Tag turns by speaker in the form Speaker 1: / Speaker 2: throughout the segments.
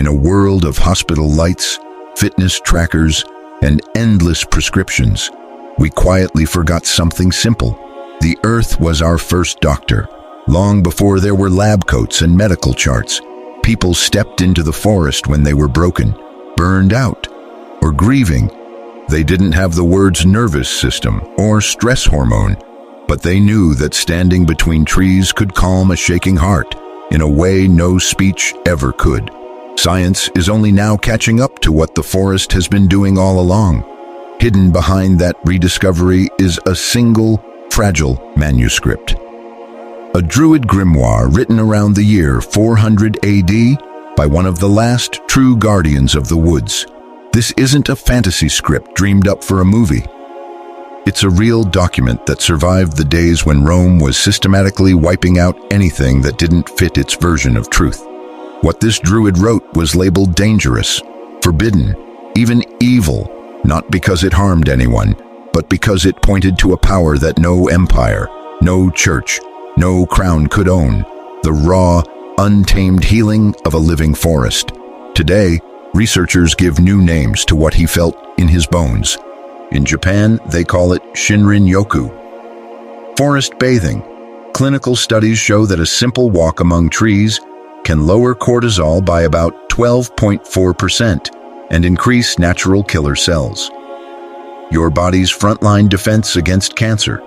Speaker 1: In a world of hospital lights, fitness trackers, and endless prescriptions, we quietly forgot something simple. The earth was our first doctor. Long before there were lab coats and medical charts, people stepped into the forest when they were broken, burned out, or grieving. They didn't have the words nervous system or stress hormone, but they knew that standing between trees could calm a shaking heart in a way no speech ever could. Science is only now catching up to what the forest has been doing all along. Hidden behind that rediscovery is a single, fragile manuscript. A Druid grimoire written around the year 400 AD by one of the last true guardians of the woods. This isn't a fantasy script dreamed up for a movie. It's a real document that survived the days when Rome was systematically wiping out anything that didn't fit its version of truth. What this Druid wrote was labeled dangerous, forbidden, even evil, not because it harmed anyone, but because it pointed to a power that no empire, no church, no crown could own, the raw, untamed healing of a living forest. Today, researchers give new names to what he felt in his bones. In Japan, they call it Shinrin-yoku. Forest bathing. Clinical studies show that a simple walk among trees can lower cortisol by about 12.4% and increase natural killer cells. Your body's frontline defense against cancer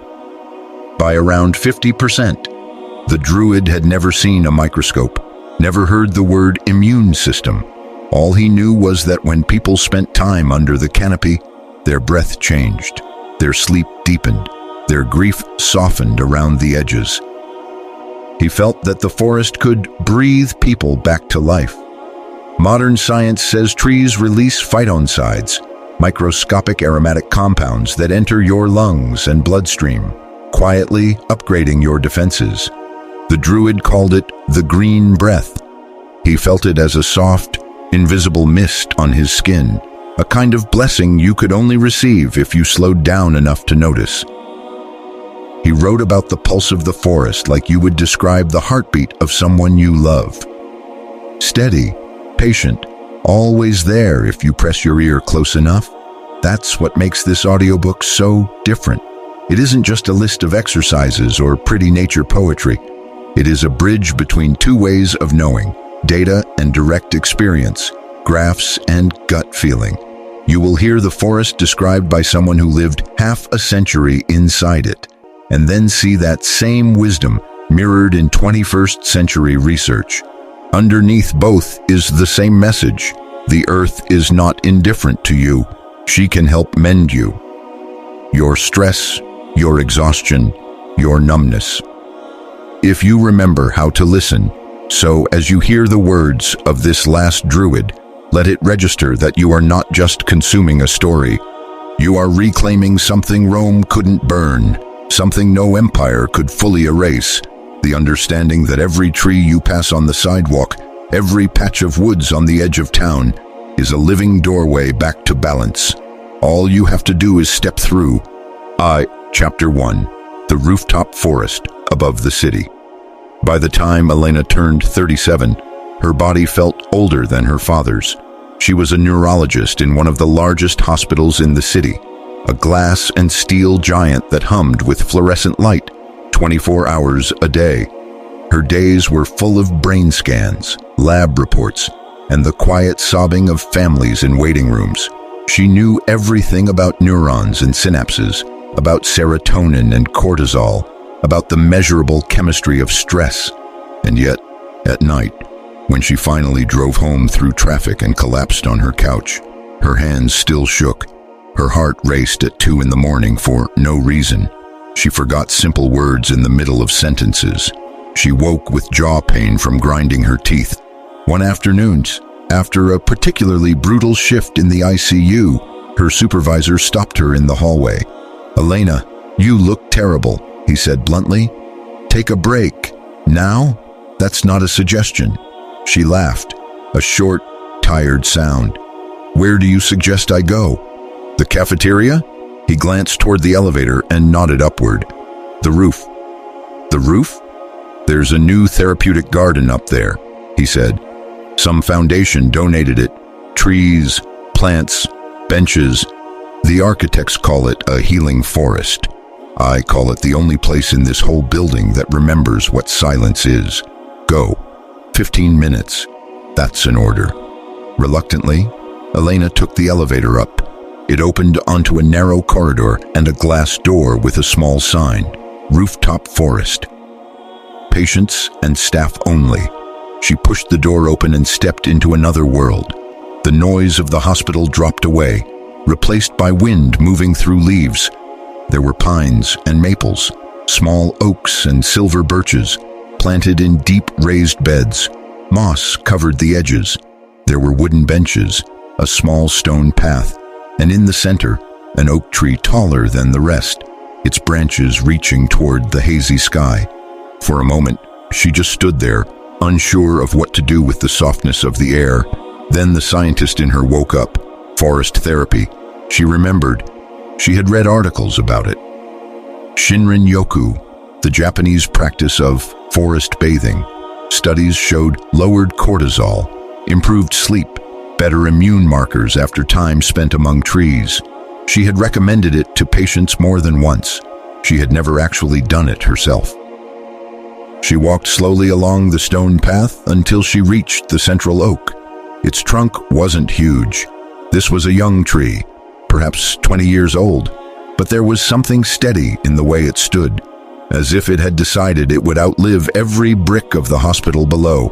Speaker 1: by around 50%. The Druid had never seen a microscope, never heard the word immune system. All he knew was that when people spent time under the canopy, their breath changed, their sleep deepened, their grief softened around the edges. He felt that the forest could breathe people back to life. Modern science says trees release phytoncides, microscopic aromatic compounds that enter your lungs and bloodstream, quietly upgrading your defenses. The Druid called it the green breath. He felt it as a soft, invisible mist on his skin, a kind of blessing you could only receive if you slowed down enough to notice. He wrote about the pulse of the forest like you would describe the heartbeat of someone you love. Steady, patient, always there if you press your ear close enough. That's what makes this audiobook so different. It isn't just a list of exercises or pretty nature poetry. It is a bridge between two ways of knowing, data and direct experience, graphs and gut feeling. You will hear the forest described by someone who lived half a century inside it, and then see that same wisdom mirrored in 21st century research. Underneath both is the same message. The earth is not indifferent to you. She can help mend you. Your stress, your exhaustion, your numbness. If you remember how to listen, so as you hear the words of this last Druid, let it register that you are not just consuming a story. You are reclaiming something Rome couldn't burn, something no empire could fully erase. The understanding that every tree you pass on the sidewalk, every patch of woods on the edge of town, is a living doorway back to balance. All you have to do is step through. Chapter 1. The Rooftop Forest Above the City. By the time Elena turned 37, her body felt older than her father's. She was a neurologist in one of the largest hospitals in the city, a glass and steel giant that hummed with fluorescent light 24 hours a day. Her days were full of brain scans, lab reports, and the quiet sobbing of families in waiting rooms. She knew everything about neurons and synapses, about serotonin and cortisol, about the measurable chemistry of stress. And yet, at night, when she finally drove home through traffic and collapsed on her couch, her hands still shook. Her heart raced at 2 a.m. for no reason. She forgot simple words in the middle of sentences. She woke with jaw pain from grinding her teeth. One afternoon, after a particularly brutal shift in the ICU, her supervisor stopped her in the hallway. "Elena, you look terrible," he said bluntly. "Take a break. Now? That's not a suggestion." She laughed, a short, tired sound. "Where do you suggest I go? The cafeteria?" He glanced toward the elevator and nodded upward. "The roof." "The roof? There's a new therapeutic garden up there," he said. Some foundation donated it. Trees, plants, benches. The architects call it a healing forest. I call it the only place in this whole building that remembers what silence is. Go. 15 minutes. That's an order. Reluctantly, Elena took the elevator up. It opened onto a narrow corridor and a glass door with a small sign, Rooftop Forest. Patients and staff only. She pushed the door open and stepped into another world. The noise of the hospital dropped away, replaced by wind moving through leaves. There were pines and maples, small oaks and silver birches, planted in deep raised beds. Moss covered the edges. There were wooden benches, a small stone path, and in the center, an oak tree taller than the rest, its branches reaching toward the hazy sky. For a moment, she just stood there, unsure of what to do with the softness of the air. Then the scientist in her woke up. Forest therapy. She remembered. She had read articles about it. Shinrin-yoku, the Japanese practice of forest bathing. Studies showed lowered cortisol, improved sleep, better immune markers after time spent among trees. She had recommended it to patients more than once. She had never actually done it herself. She walked slowly along the stone path until she reached the central oak. Its trunk wasn't huge. This was a young tree, perhaps 20 years old, but there was something steady in the way it stood, as if it had decided it would outlive every brick of the hospital below.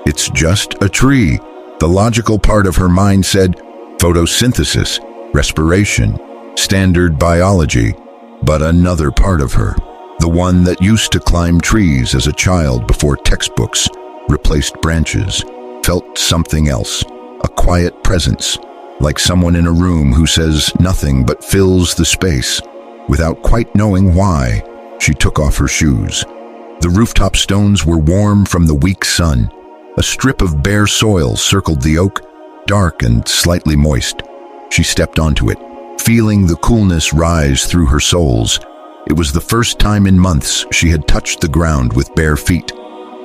Speaker 1: It's just a tree. The logical part of her mind said photosynthesis, respiration, standard biology, but another part of her, the one that used to climb trees as a child before textbooks replaced branches, felt something else, a quiet presence, like someone in a room who says nothing but fills the space. Without quite knowing why, she took off her shoes. The rooftop stones were warm from the weak sun. A strip of bare soil circled the oak, dark and slightly moist. She stepped onto it, feeling the coolness rise through her soles. It was the first time in months she had touched the ground with bare feet.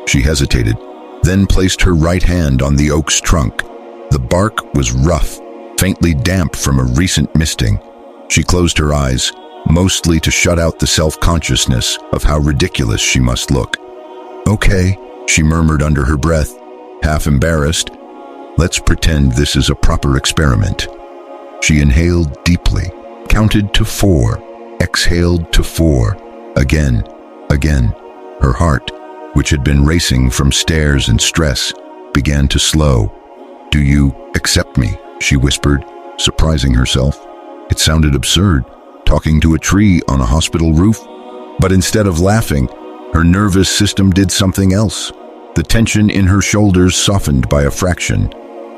Speaker 1: She hesitated, then placed her right hand on the oak's trunk. The bark was rough, faintly damp from a recent misting. She closed her eyes, mostly to shut out the self-consciousness of how ridiculous she must look. "Okay," she murmured under her breath, half embarrassed. "Let's pretend this is a proper experiment." She inhaled deeply, counted to 4, exhaled to 4, again. Her heart, which had been racing from stairs and stress, began to slow. "Do you accept me?" she whispered, surprising herself. It sounded absurd, talking to a tree on a hospital roof. But instead of laughing, her nervous system did something else. The tension in her shoulders softened by a fraction.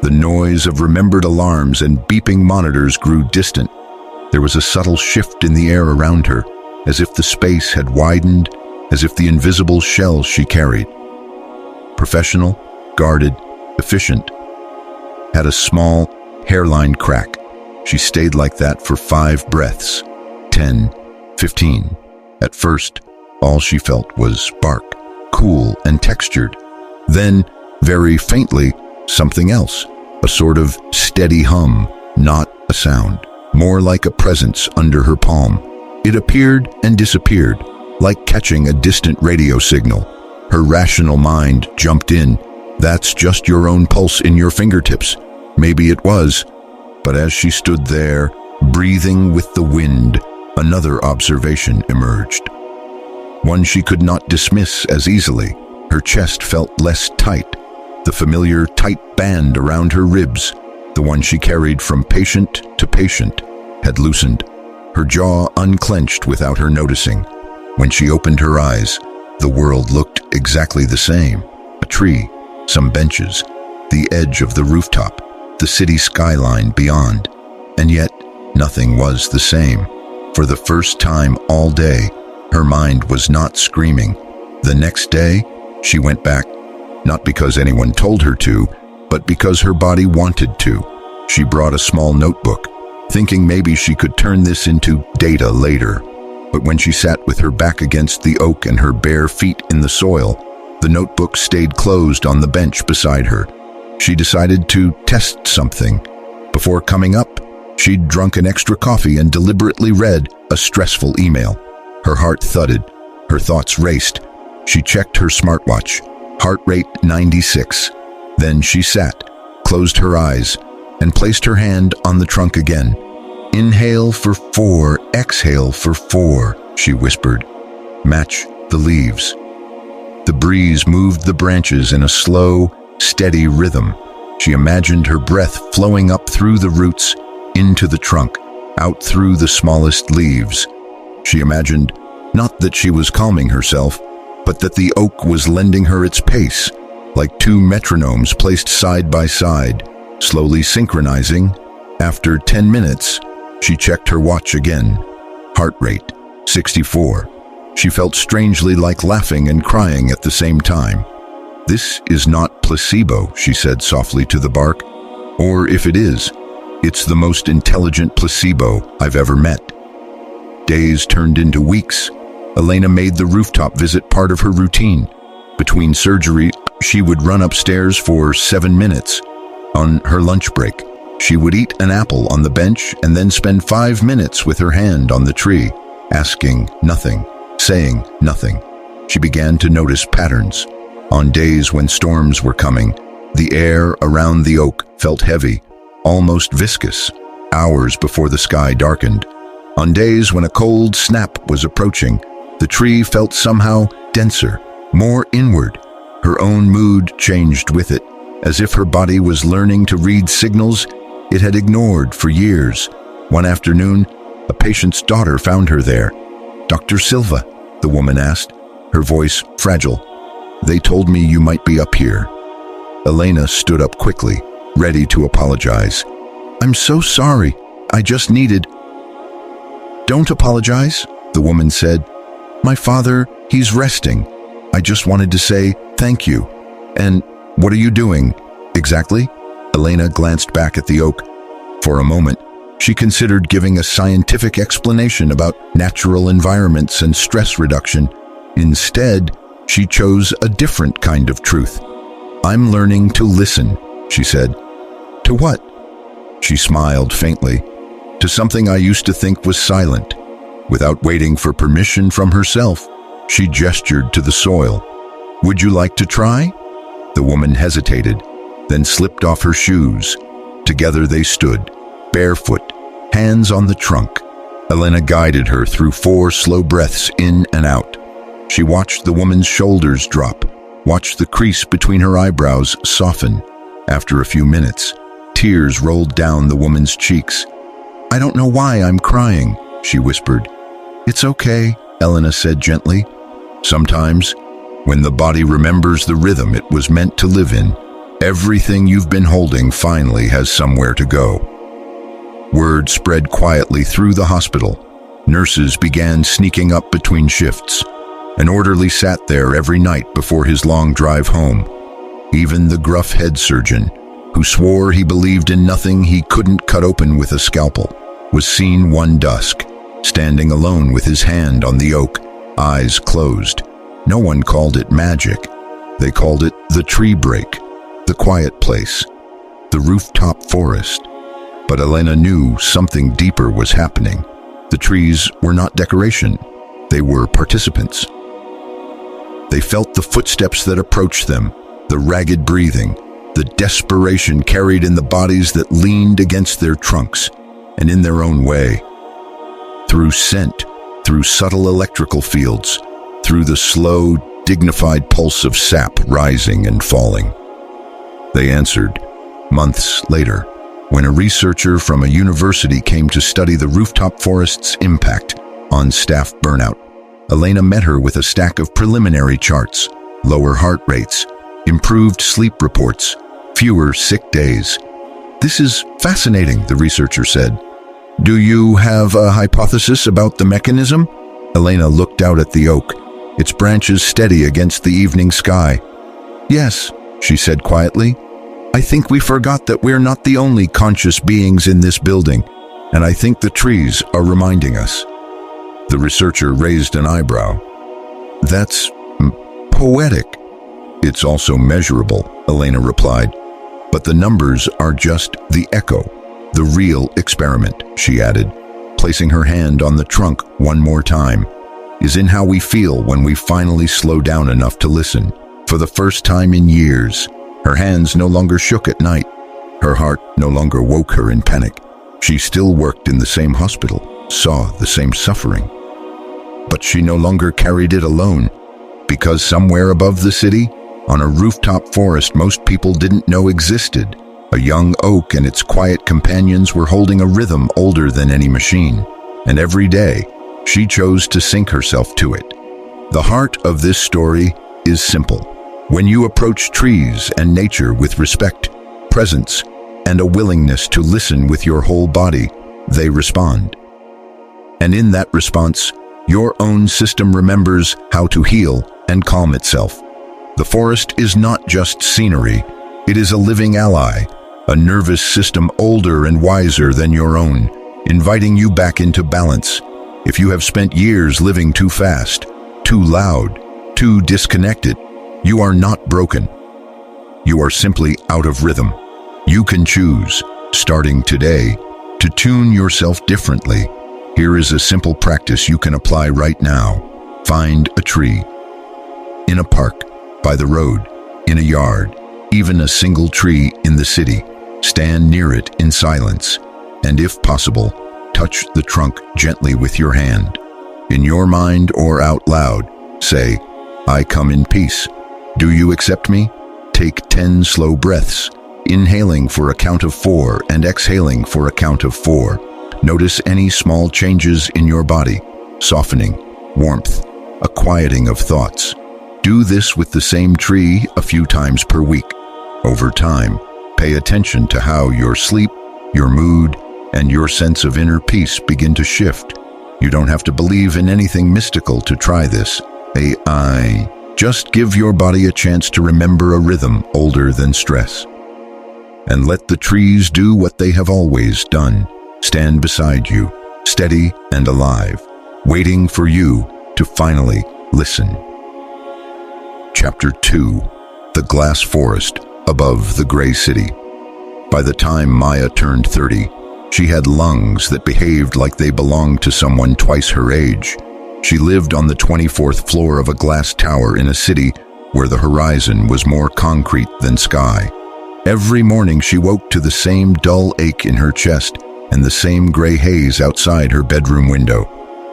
Speaker 1: The noise of remembered alarms and beeping monitors grew distant. There was a subtle shift in the air around her, as if the space had widened, as if the invisible shell she carried, professional, guarded, efficient, had a small, hairline crack. She stayed like that for 5 breaths, 10, 15. At first, all she felt was bark, cool and textured. Then, very faintly, something else, a sort of steady hum, not a sound, more like a presence under her palm. It appeared and disappeared, like catching a distant radio signal. Her rational mind jumped in. That's just your own pulse in your fingertips. Maybe it was. But as she stood there, breathing with the wind, another observation emerged. One she could not dismiss as easily. Her chest felt less tight. The familiar tight band around her ribs, the one she carried from patient to patient, had loosened. Her jaw unclenched without her noticing. When she opened her eyes, the world looked exactly the same. A tree, some benches, the edge of the rooftop, the city skyline beyond. And yet, nothing was the same. For the first time all day, her mind was not screaming. The next day, she went back, not because anyone told her to, but because her body wanted to. She brought a small notebook, thinking maybe she could turn this into data later. But when she sat with her back against the oak and her bare feet in the soil, the notebook stayed closed on the bench beside her. She decided to test something. Before coming up, she'd drunk an extra coffee and deliberately read a stressful email. Her heart thudded. Her thoughts raced. She checked her smartwatch. Heart rate 96. Then she sat, closed her eyes, and placed her hand on the trunk again. "Inhale for 4, exhale for 4, she whispered. "Match the leaves." The breeze moved the branches in a slow, steady rhythm. She imagined her breath flowing up through the roots, into the trunk, out through the smallest leaves. She imagined not that she was calming herself, but that the oak was lending her its pace, like two metronomes placed side by side, slowly synchronizing. After 10 minutes, she checked her watch again. Heart rate 64. She felt strangely like laughing and crying at the same time. "This is not placebo," she said softly to the bark. "Or if it is, it's the most intelligent placebo I've ever met." Days turned into weeks. Elena made the rooftop visit part of her routine. Between surgery, she would run upstairs for 7 minutes. On her lunch break, she would eat an apple on the bench and then spend 5 minutes with her hand on the tree, asking nothing, saying nothing. She began to notice patterns. On days when storms were coming, the air around the oak felt heavy, almost viscous, hours before the sky darkened. On days when a cold snap was approaching, the tree felt somehow denser, more inward. Her own mood changed with it, as if her body was learning to read signals it had ignored for years. One afternoon, a patient's daughter found her there. "Dr. Silva," the woman asked, her voice fragile. "They told me you might be up here." Elena stood up quickly, ready to apologize. "I'm so sorry. I just needed—" "Don't apologize," the woman said. "My father, he's resting. I just wanted to say thank you." "And what are you doing exactly?" Elena glanced back at the oak. For a moment, she considered giving a scientific explanation about natural environments and stress reduction. Instead, she chose a different kind of truth. "I'm learning to listen," she said. "To what?" She smiled faintly. "To something I used to think was silent." Without waiting for permission from herself, she gestured to the soil. "Would you like to try?" The woman hesitated, then slipped off her shoes. Together they stood, barefoot, hands on the trunk. Elena guided her through 4 slow breaths in and out. She watched the woman's shoulders drop, watched the crease between her eyebrows soften. After a few minutes, tears rolled down the woman's cheeks. "I don't know why I'm crying," she whispered. "It's okay," Elena said gently. "Sometimes, when the body remembers the rhythm it was meant to live in, everything you've been holding finally has somewhere to go." Word spread quietly through the hospital. Nurses began sneaking up between shifts. An orderly sat there every night before his long drive home. Even the gruff head surgeon, who swore he believed in nothing he couldn't cut open with a scalpel, was seen one dusk, standing alone with his hand on the oak, eyes closed. No one called it magic. They called it the tree break, the quiet place, the rooftop forest. But Elena knew something deeper was happening. The trees were not decoration. They were participants. They felt the footsteps that approached them, the ragged breathing, the desperation carried in the bodies that leaned against their trunks, and in their own way. Through scent, through subtle electrical fields, through the slow, dignified pulse of sap rising and falling. They answered, months later, when a researcher from a university came to study the rooftop forest's impact on staff burnout. Elena met her with a stack of preliminary charts, lower heart rates, improved sleep reports, fewer sick days. "This is fascinating," the researcher said. "Do you have a hypothesis about the mechanism?" Elena looked out at the oak, its branches steady against the evening sky. "Yes," she said quietly. "I think we forgot that we're not the only conscious beings in this building, and I think the trees are reminding us." The researcher raised an eyebrow. "That's poetic." "It's also measurable," Elena replied. But the numbers are just the echo, the real experiment, she added, placing her hand on the trunk one more time, is in how we feel when we finally slow down enough to listen. For the first time in years, her hands no longer shook at night. Her heart no longer woke her in panic. She still worked in the same hospital, saw the same suffering. But she no longer carried it alone, because somewhere above the city, on a rooftop forest most people didn't know existed, a young oak and its quiet companions were holding a rhythm older than any machine. And every day, she chose to sink herself to it. The heart of this story is simple. When you approach trees and nature with respect, presence, and a willingness to listen with your whole body, they respond. And in that response, your own system remembers how to heal and calm itself. The forest is not just scenery, it is a living ally, a nervous system older and wiser than your own, inviting you back into balance. If you have spent years living too fast, too loud, too disconnected, you are not broken. You are simply out of rhythm. You can choose, starting today, to tune yourself differently. Here is a simple practice you can apply right now. Find a tree. In a park, by the road, in a yard, even a single tree in the city. Stand near it in silence, and if possible, touch the trunk gently with your hand. In your mind or out loud, say, "I come in peace. Do you accept me?" Take 10 slow breaths, inhaling for a count of 4 and exhaling for a count of 4. Notice any small changes in your body, softening, warmth, a quieting of thoughts. Do this with the same tree a few times per week. Over time, pay attention to how your sleep, your mood, and your sense of inner peace begin to shift. You don't have to believe in anything mystical to try this. Just give your body a chance to remember a rhythm older than stress. And let the trees do what they have always done. Stand beside you, steady and alive, waiting for you to finally listen. Chapter 2. The Glass Forest Above the Gray City. By the time Maya turned 30, she had lungs that behaved like they belonged to someone twice her age. She lived on the 24th floor of a glass tower in a city where the horizon was more concrete than sky. Every morning she woke to the same dull ache in her chest and the same gray haze outside her bedroom window.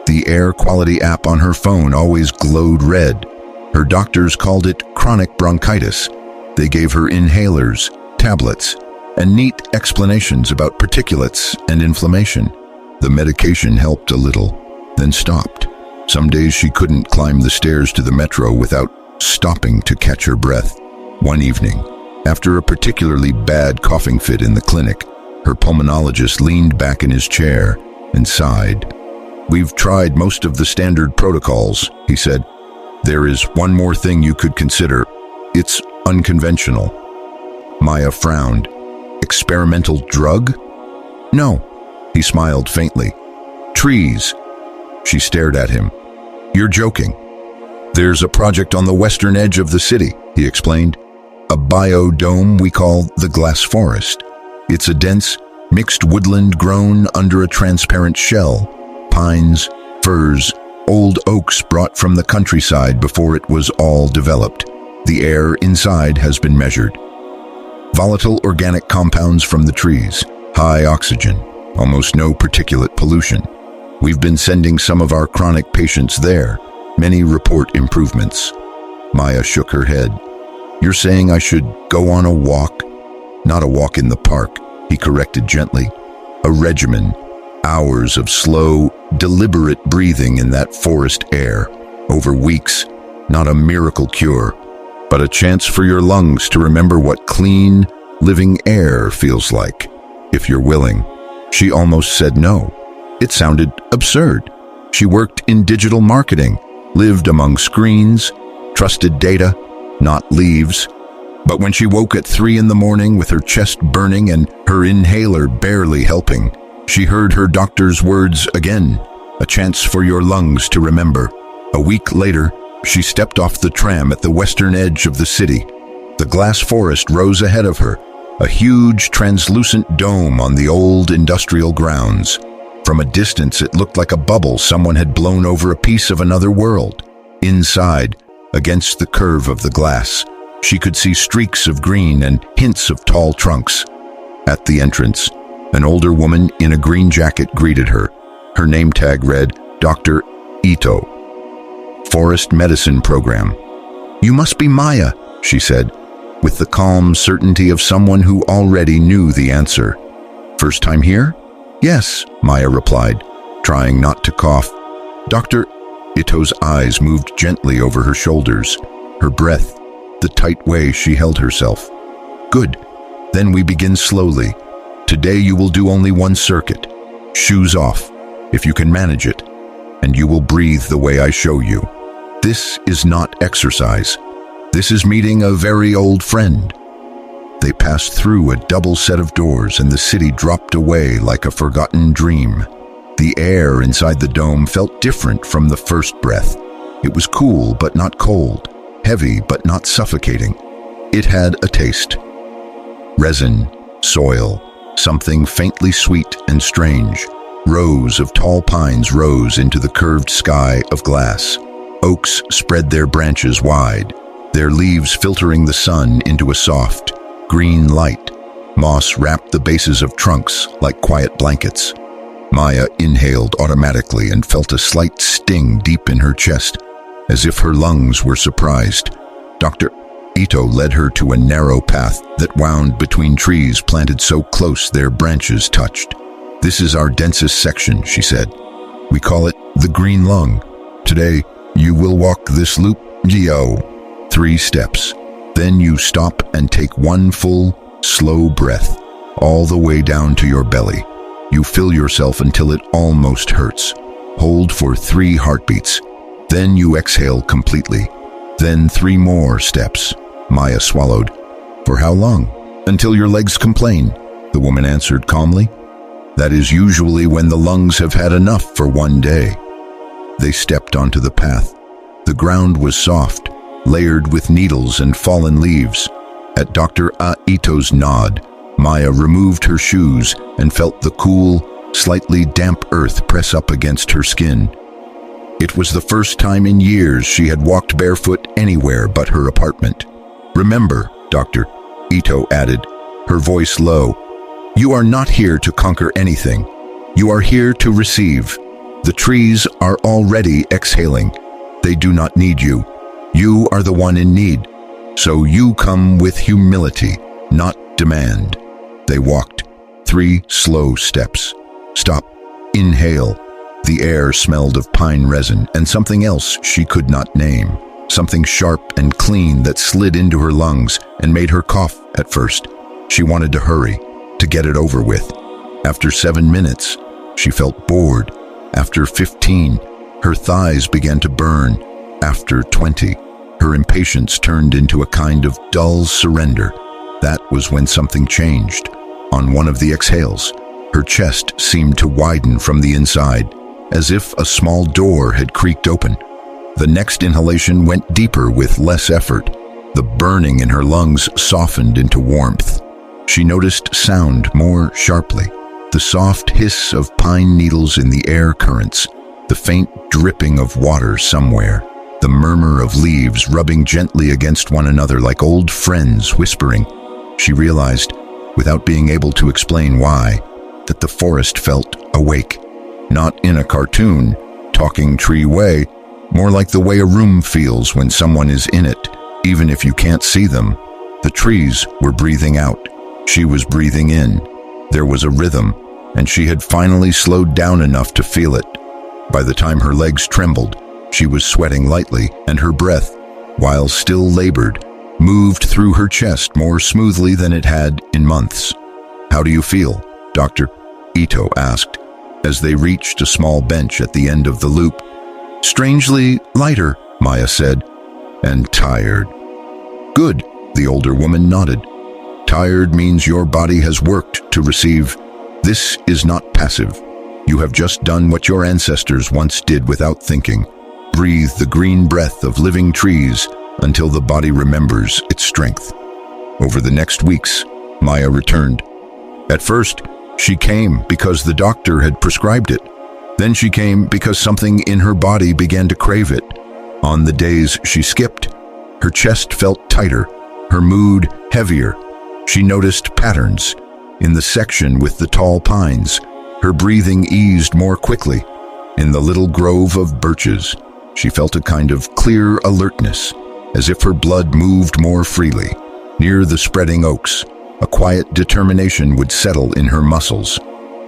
Speaker 1: The air quality app on her phone always glowed red. Her doctors called it chronic bronchitis. They gave her inhalers, tablets, and neat explanations about particulates and inflammation. The medication helped a little, then stopped. Some days she couldn't climb the stairs to the metro without stopping to catch her breath. One evening, after a particularly bad coughing fit in the clinic, her pulmonologist leaned back in his chair and sighed. "We've tried most of the standard protocols," he said. "There is one more thing you could consider. It's unconventional." Maya frowned. "Experimental drug?" "No." He smiled faintly. "Trees." She stared at him. "You're joking." "There's a project on the western edge of the city," he explained. "A biodome we call the Glass Forest. It's a dense, mixed woodland grown under a transparent shell. Pines, firs, old oaks brought from the countryside before it was all developed. The air inside has been measured. Volatile organic compounds from the trees, high oxygen, almost no particulate pollution. We've been sending some of our chronic patients there. Many report improvements." Maya shook her head. "You're saying I should go on a walk?" "Not a walk in the park," he corrected gently. "A regimen, hours of slow, deliberate breathing in that forest air, over weeks, not a miracle cure, but a chance for your lungs to remember what clean, living air feels like, if you're willing." She almost said no. It sounded absurd. She worked in digital marketing, lived among screens, trusted data, not leaves. But when she woke at 3 in the morning with her chest burning and her inhaler barely helping, she heard her doctor's words again, "A chance for your lungs to remember." A week later, she stepped off the tram at the western edge of the city. The glass forest rose ahead of her, a huge translucent dome on the old industrial grounds. From a distance, it looked like a bubble someone had blown over a piece of another world. Inside, against the curve of the glass, she could see streaks of green and hints of tall trunks. At the entrance, an older woman in a green jacket greeted her. Her name tag read, Dr. Ito, Forest Medicine Program. "You must be Maya," she said, with the calm certainty of someone who already knew the answer. "First time here?" "Yes," Maya replied, trying not to cough. Dr. Ito's eyes moved gently over her shoulders, her breath, the tight way she held herself. "Good. Then we begin slowly. Today you will do only one circuit. Shoes off, if you can manage it, and you will breathe the way I show you. This is not exercise. This is meeting a very old friend." They passed through a double set of doors and the city dropped away like a forgotten dream. The air inside the dome felt different from the first breath. It was cool but not cold, heavy but not suffocating. It had a taste. Resin, soil, something faintly sweet and strange. Rows of tall pines rose into the curved sky of glass. Oaks spread their branches wide, their leaves filtering the sun into a soft, green light. Moss wrapped the bases of trunks like quiet blankets. Maya inhaled automatically and felt a slight sting deep in her chest, as if her lungs were surprised. Dr. Ito led her to a narrow path that wound between trees planted so close their branches touched. "This is our densest section," she said. "We call it the green lung. Today, you will walk this loop, 3 steps. Then you stop and take one full, slow breath, all the way down to your belly. You fill yourself until it almost hurts. Hold for 3 heartbeats. Then you exhale completely. Then 3 more steps." Maya swallowed. "For how long?" "Until your legs complain," the woman answered calmly. "That is usually when the lungs have had enough for one day." They stepped onto the path. The ground was soft, layered with needles and fallen leaves. At Dr. Ito's nod, Maya removed her shoes and felt the cool, slightly damp earth press up against her skin. It was the first time in years she had walked barefoot anywhere but her apartment. "Remember," Dr. Ito added, her voice low, "you are not here to conquer anything. You are here to receive. The trees are already exhaling. They do not need you. You are the one in need. So you come with humility, not demand." They walked 3 slow steps. Stop. Inhale. The air smelled of pine resin and something else she could not name. Something sharp and clean that slid into her lungs and made her cough at first. She wanted to hurry, to get it over with. After 7 minutes, she felt bored. After 15, her thighs began to burn. After 20, her impatience turned into a kind of dull surrender. That was when something changed. On one of the exhales, her chest seemed to widen from the inside, as if a small door had creaked open. The next inhalation went deeper with less effort. The burning in her lungs softened into warmth. She noticed sound more sharply. The soft hiss of pine needles in the air currents, the faint dripping of water somewhere, the murmur of leaves rubbing gently against one another like old friends whispering. She realized, without being able to explain why, that the forest felt awake. Not in a cartoon, talking tree way, more like the way a room feels when someone is in it, even if you can't see them. The trees were breathing out. She was breathing in. There was a rhythm, and she had finally slowed down enough to feel it. By the time her legs trembled, she was sweating lightly, and her breath, while still labored, moved through her chest more smoothly than it had in months. "How do you feel?" Dr. Ito asked, as they reached a small bench at the end of the loop. "Strangely lighter," Maya said, "and tired." "Good," the older woman nodded. "Tired means your body has worked to receive. This is not passive. You have just done what your ancestors once did without thinking. Breathe the green breath of living trees until the body remembers its strength. Over the next weeks, Maya returned. At first, she came because the doctor had prescribed it. Then she came because something in her body began to crave it. On the days she skipped, her chest felt tighter, her mood heavier. She noticed patterns. In the section with the tall pines, her breathing eased more quickly. In the little grove of birches, she felt a kind of clear alertness, as if her blood moved more freely. Near the spreading oaks, a quiet determination would settle in her muscles.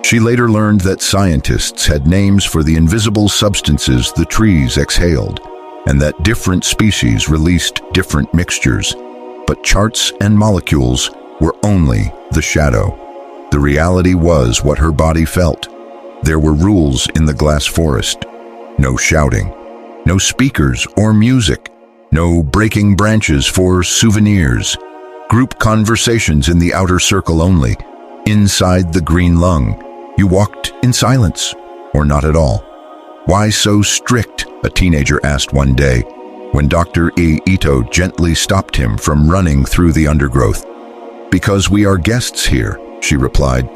Speaker 1: She later learned that scientists had names for the invisible substances the trees exhaled, and that different species released different mixtures. But charts and molecules were only the shadow. The reality was what her body felt. There were rules in the glass forest. No shouting, no speakers or music, no breaking branches for souvenirs. Group conversations in the outer circle only. Inside the green lung, you walked in silence, or not at all. "Why so strict?" a teenager asked one day, when Dr. Ito gently stopped him from running through the undergrowth. "Because we are guests here," she replied.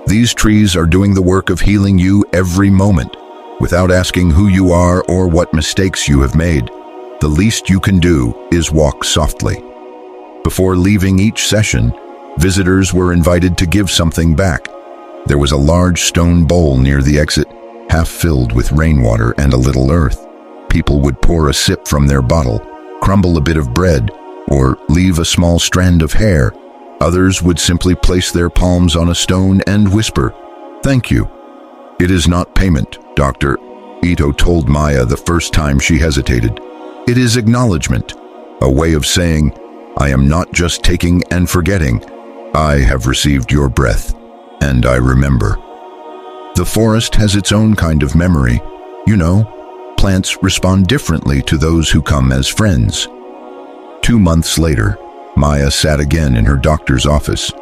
Speaker 1: "These trees are doing the work of healing you every moment, without asking who you are or what mistakes you have made. The least you can do is walk softly." Before leaving each session, visitors were invited to give something back. There was a large stone bowl near the exit, half filled with rainwater and a little earth. People would pour a sip from their bottle, crumble a bit of bread, or leave a small strand of hair. Others would simply place their palms on a stone and whisper, "Thank you." "It is not payment," Dr. Ito told Maya the first time she hesitated. "It is acknowledgement, a way of saying, I am not just taking and forgetting. I have received your breath, and I remember." The forest has its own kind of memory. You know, plants respond differently to those who come as friends. 2 months later, Maya sat again in her doctor's office.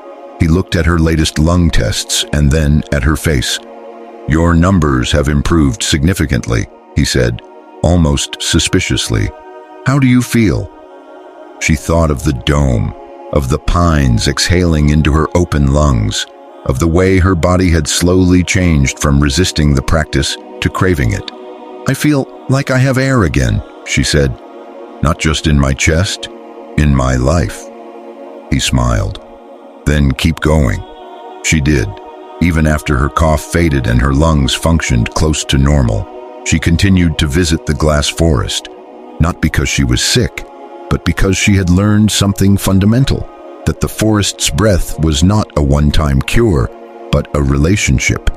Speaker 1: He looked at her latest lung tests and then at her face. "Your numbers have improved significantly," he said, almost suspiciously. "How do you feel?" She thought of the dome, of the pines exhaling into her open lungs, of the way her body had slowly changed from resisting the practice to craving it. "I feel like I have air again," she said. "Not just in my chest, in my life." He smiled. "Then keep going." She did. Even after her cough faded and her lungs functioned close to normal, she continued to visit the glass forest, not because she was sick, but because she had learned something fundamental, that the forest's breath was not a one-time cure, but a relationship.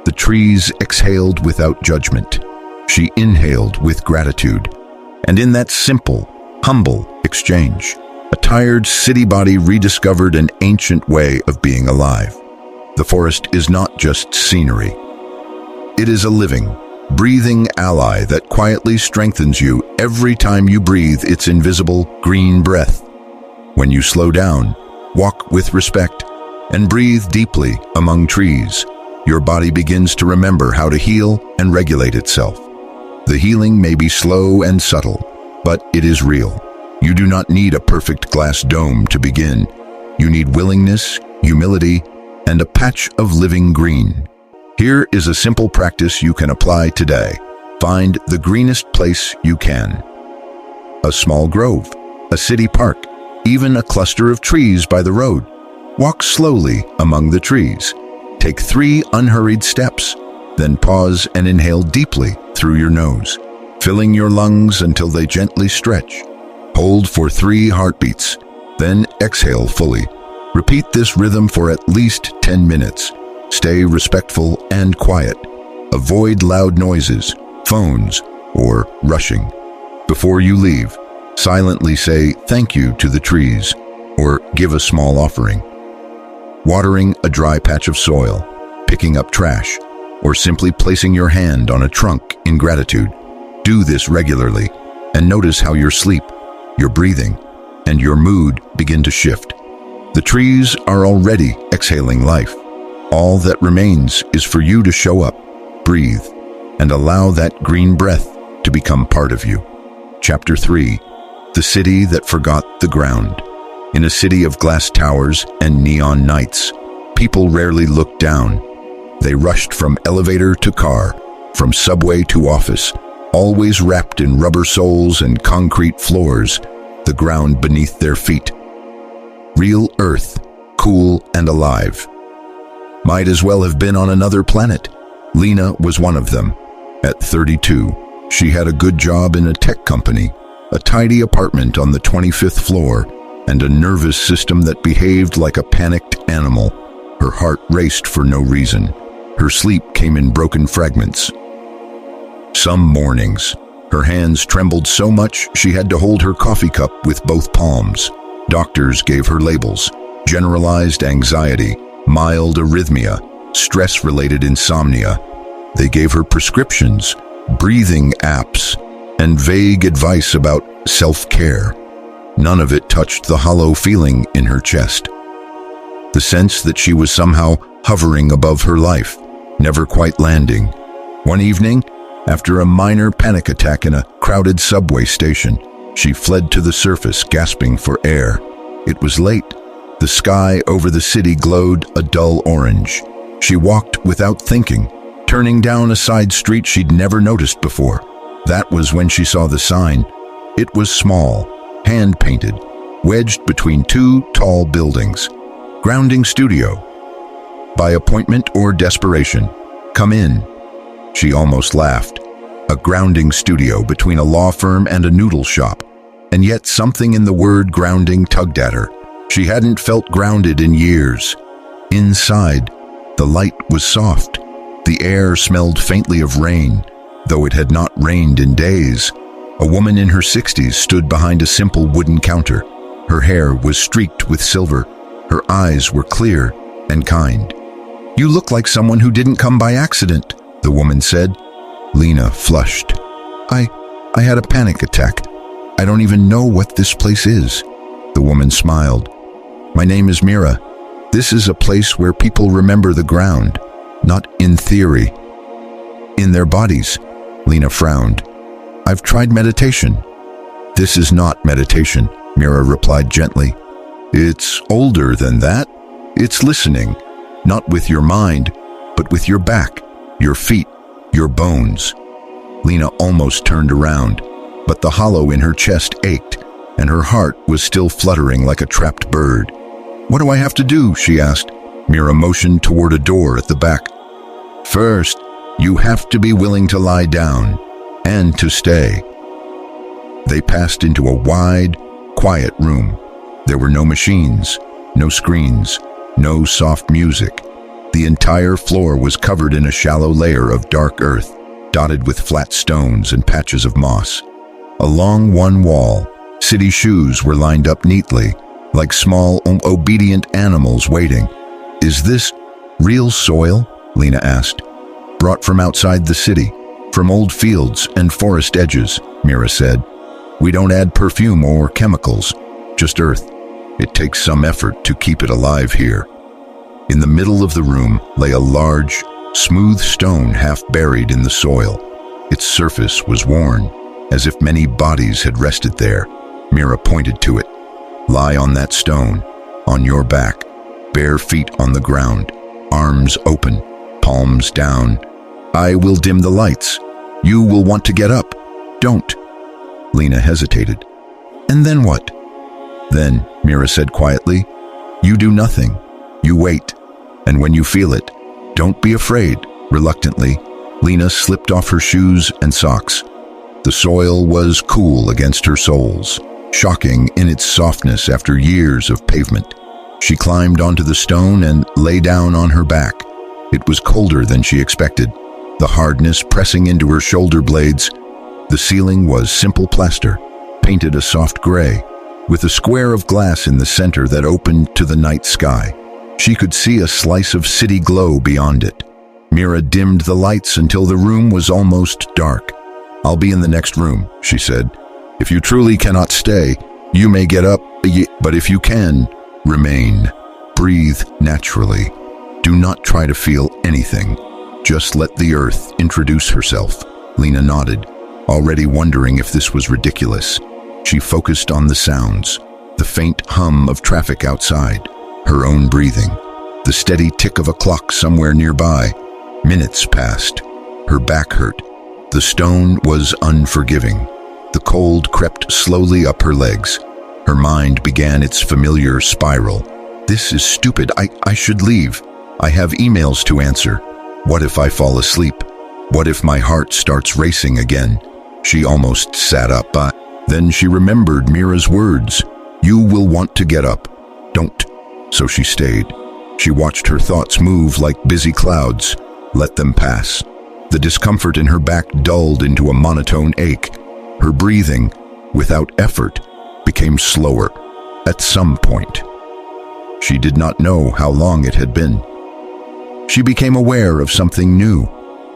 Speaker 1: The trees exhaled without judgment. She inhaled with gratitude. And in that simple, humble exchange, a tired city body rediscovered an ancient way of being alive. The forest is not just scenery. It is a living, breathing ally that quietly strengthens you every time you breathe its invisible green breath. When you slow down, walk with respect, and breathe deeply among trees, your body begins to remember how to heal and regulate itself. The healing may be slow and subtle, but it is real. You do not need a perfect glass dome to begin. You need willingness, humility, and a patch of living green. Here is a simple practice you can apply today. Find the greenest place you can. A small grove, a city park, even a cluster of trees by the road. Walk slowly among the trees. Take 3 unhurried steps, then pause and inhale deeply through your nose, filling your lungs until they gently stretch. Hold for 3 heartbeats, then exhale fully. Repeat this rhythm for at least 10 minutes. Stay respectful and quiet. Avoid loud noises, phones, or rushing. Before you leave, silently say thank you to the trees, or give a small offering. Watering a dry patch of soil, picking up trash, or simply placing your hand on a trunk in gratitude. Do this regularly, and notice how your sleep, your breathing, and your mood begin to shift. The trees are already exhaling life. All that remains is for you to show up, breathe, and allow that green breath to become part of you. Chapter 3. The City That Forgot the Ground. In a city of glass towers and neon nights, people rarely looked down. They rushed from elevator to car, from subway to office, always wrapped in rubber soles and concrete floors, the ground beneath their feet. Real Earth, cool and alive. Might as well have been on another planet. Lena was one of them. At 32, she had a good job in a tech company, a tidy apartment on the 25th floor, and a nervous system that behaved like a panicked animal. Her heart raced for no reason. Her sleep came in broken fragments. Some mornings, her hands trembled so much she had to hold her coffee cup with both palms. Doctors gave her labels: generalized anxiety, mild arrhythmia, stress-related insomnia. They gave her prescriptions, breathing apps, and vague advice about self-care. None of it touched the hollow feeling in her chest. The sense that she was somehow hovering above her life, never quite landing. One evening, after a minor panic attack in a crowded subway station, she fled to the surface, gasping for air. It was late. The sky over the city glowed a dull orange. She walked without thinking, turning down a side street she'd never noticed before. That was when she saw the sign. It was small, hand-painted, wedged between two tall buildings. Grounding studio. By appointment or desperation. Come in. She almost laughed. A grounding studio between a law firm and a noodle shop. And yet something in the word grounding tugged at her. She hadn't felt grounded in years. Inside, the light was soft. The air smelled faintly of rain, though it had not rained in days. A woman in her 60s stood behind a simple wooden counter. Her hair was streaked with silver. Her eyes were clear and kind. "You look like someone who didn't come by accident," the woman said. Lena flushed. I had a panic attack. I don't even know what this place is." The woman smiled. "My name is Mira. This is a place where people remember the ground, not in theory. In their bodies." Lena frowned. "I've tried meditation." "This is not meditation," Mira replied gently. "It's older than that. It's listening, not with your mind, but with your back, your feet, your bones." Lena almost turned around, but the hollow in her chest ached, and her heart was still fluttering like a trapped bird. "What do I have to do?" she asked. Mira motioned toward a door at the back. "First, you have to be willing to lie down, and to stay." They passed into a wide, quiet room. There were no machines, no screens, no soft music. The entire floor was covered in a shallow layer of dark earth, dotted with flat stones and patches of moss. Along one wall, city shoes were lined up neatly, like small, obedient animals waiting. "Is this real soil?" Lena asked. "Brought from outside the city, from old fields and forest edges," Mira said. "We don't add perfume or chemicals, just earth. It takes some effort to keep it alive here." In the middle of the room lay a large, smooth stone half buried in the soil. Its surface was worn, as if many bodies had rested there. Mira pointed to it. "Lie on that stone, on your back, bare feet on the ground, arms open, palms down. I will dim the lights. You will want to get up. Don't." Lena hesitated. "And then what?" "Then," Mira said quietly, "you do nothing. You wait. And when you feel it, don't be afraid." Reluctantly, Lena slipped off her shoes and socks. The soil was cool against her soles, shocking in its softness after years of pavement. She climbed onto the stone and lay down on her back. It was colder than she expected, the hardness pressing into her shoulder blades. The ceiling was simple plaster, painted a soft gray, with a square of glass in the center that opened to the night sky. She could see a slice of city glow beyond it. Mira dimmed the lights until the room was almost dark. "I'll be in the next room," she said. "If you truly cannot stay, you may get up, but if you can, remain. Breathe naturally. Do not try to feel anything. Just let the earth introduce herself." Lena nodded, already wondering if this was ridiculous. She focused on the sounds, the faint hum of traffic outside, her own breathing, the steady tick of a clock somewhere nearby. Minutes passed. Her back hurt. The stone was unforgiving. The cold crept slowly up her legs. Her mind began its familiar spiral. This is stupid. I should leave. I have emails to answer. What if I fall asleep? What if my heart starts racing again? She almost sat up, but then she remembered Mira's words. You will want to get up. Don't. So she stayed. She watched her thoughts move like busy clouds. Let them pass. The discomfort in her back dulled into a monotone ache. Her breathing, without effort, became slower. At some point. She did not know how long it had been. She became aware of something new.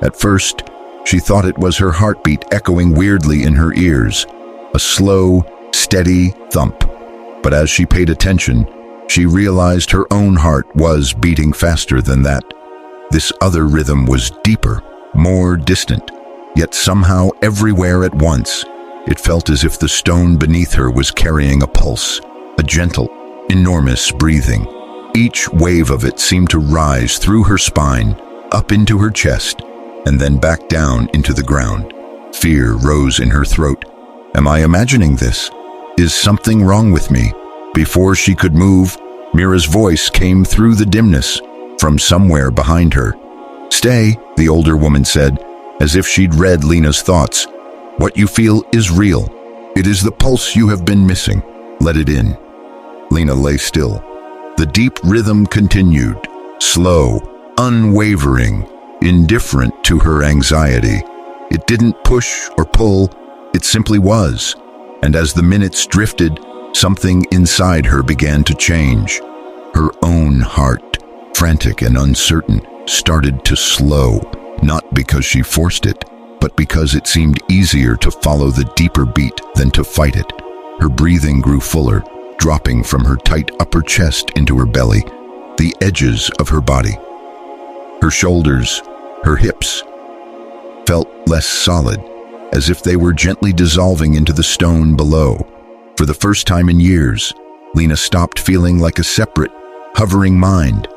Speaker 1: At first, she thought it was her heartbeat echoing weirdly in her ears, a slow, steady thump. But as she paid attention, she realized her own heart was beating faster than that. This other rhythm was deeper, more distant, yet somehow everywhere at once. It felt as if the stone beneath her was carrying a pulse, a gentle, enormous breathing. Each wave of it seemed to rise through her spine, up into her chest, and then back down into the ground. Fear rose in her throat. Am I imagining this? Is something wrong with me? Before she could move, Mira's voice came through the dimness, from somewhere behind her. Stay, the older woman said, as if she'd read Lena's thoughts. What you feel is real. It is the pulse you have been missing. Let it in. Lena lay still. The deep rhythm continued, slow, unwavering, indifferent to her anxiety. It didn't push or pull, it simply was. And as the minutes drifted, something inside her began to change. Her own heart, frantic and uncertain, started to slow, not because she forced it, but because it seemed easier to follow the deeper beat than to fight it. Her breathing grew fuller, dropping from her tight upper chest into her belly, the edges of her body. Her shoulders, her hips, felt less solid, as if they were gently dissolving into the stone below. For the first time in years, Lena stopped feeling like a separate, hovering mind.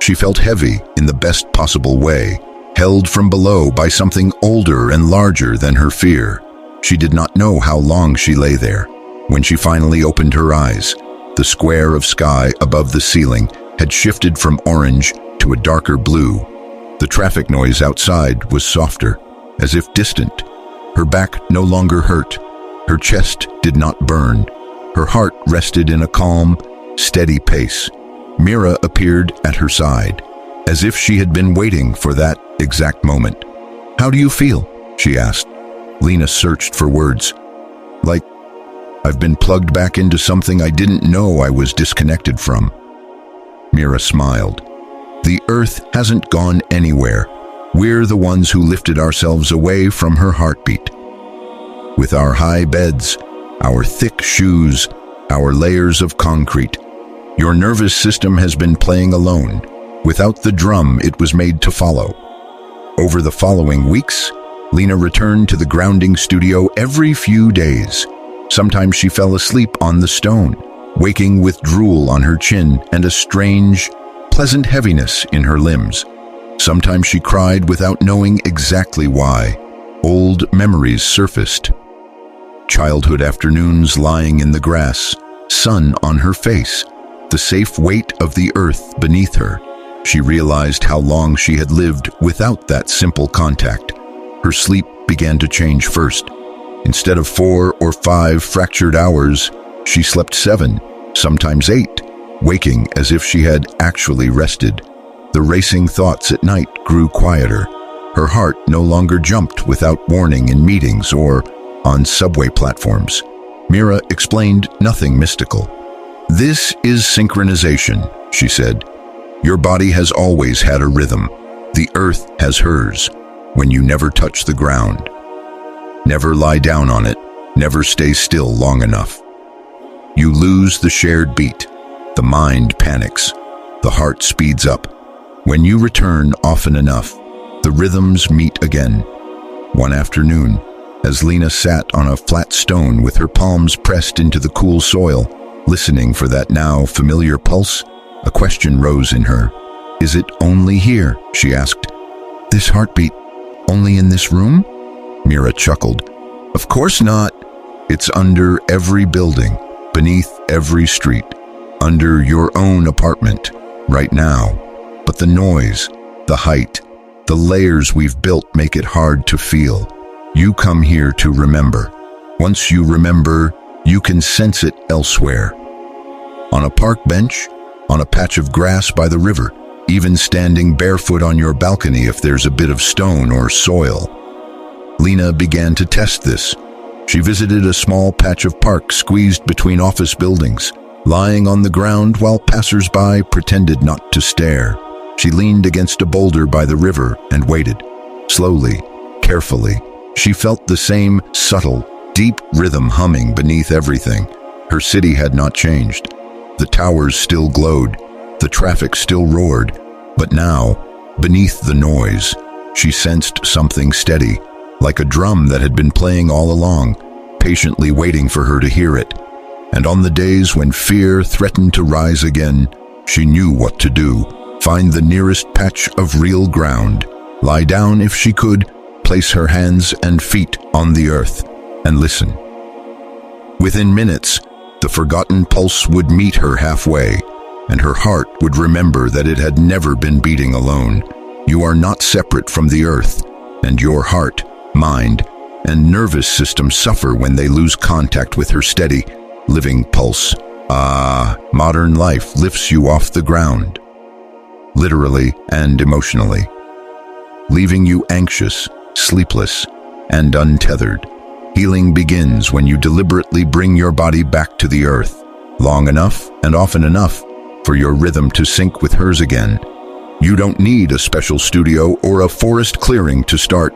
Speaker 1: She felt heavy in the best possible way, held from below by something older and larger than her fear. She did not know how long she lay there. When she finally opened her eyes, the square of sky above the ceiling had shifted from orange to a darker blue. The traffic noise outside was softer, as if distant. Her back no longer hurt. Her chest did not burn. Her heart rested in a calm, steady pace. Mira appeared at her side, as if she had been waiting for that exact moment. How do you feel? She asked. Lena searched for words. Like, I've been plugged back into something I didn't know I was disconnected from. Mira smiled. The earth hasn't gone anywhere. We're the ones who lifted ourselves away from her heartbeat. With our high beds, our thick shoes, our layers of concrete, your nervous system has been playing alone. Without the drum it was made to follow. Over the following weeks, Lena returned to the grounding studio every few days. Sometimes she fell asleep on the stone, waking with drool on her chin and a strange, pleasant heaviness in her limbs. Sometimes she cried without knowing exactly why. Old memories surfaced. Childhood afternoons lying in the grass, sun on her face, the safe weight of the earth beneath her. She realized how long she had lived without that simple contact. Her sleep began to change first. Instead of 4 or 5 fractured hours, she slept 7, sometimes 8, waking as if she had actually rested. The racing thoughts at night grew quieter. Her heart no longer jumped without warning in meetings or on subway platforms. Mira explained nothing mystical. This is synchronization, she said. Your body has always had a rhythm. The earth has hers. When you never touch the ground, never lie down on it, never stay still long enough, you lose the shared beat. The mind panics. The heart speeds up. When you return often enough, the rhythms meet again. One afternoon, as Lena sat on a flat stone with her palms pressed into the cool soil, Listening for that now familiar pulse, a question rose in her. "Is it only here?" she asked. "This heartbeat, only in this room?" Mira chuckled. "Of course not. It's under every building, beneath every street, under your own apartment, right now. But the noise, the height, the layers we've built make it hard to feel. You come here to remember. Once you remember, you can sense it elsewhere. On a park bench, on a patch of grass by the river, even standing barefoot on your balcony if there's a bit of stone or soil." Lena began to test this. She visited a small patch of park squeezed between office buildings, lying on the ground while passers-by pretended not to stare. She leaned against a boulder by the river and waited. Slowly, carefully, she felt the same subtle, deep rhythm humming beneath everything. Her city had not changed. The towers still glowed, the traffic still roared, but now, beneath the noise, she sensed something steady, like a drum that had been playing all along, patiently waiting for her to hear it. And on the days when fear threatened to rise again, she knew what to do. Find the nearest patch of real ground, lie down if she could, place her hands and feet on the earth, and listen. Within minutes, the forgotten pulse would meet her halfway, and her heart would remember that it had never been beating alone. You are not separate from the earth, and your heart, mind, and nervous system suffer when they lose contact with her steady, living pulse. Modern life lifts you off the ground, literally and emotionally, leaving you anxious, sleepless, and untethered. Healing begins when you deliberately bring your body back to the earth, long enough and often enough for your rhythm to sync with hers again. You don't need a special studio or a forest clearing to start.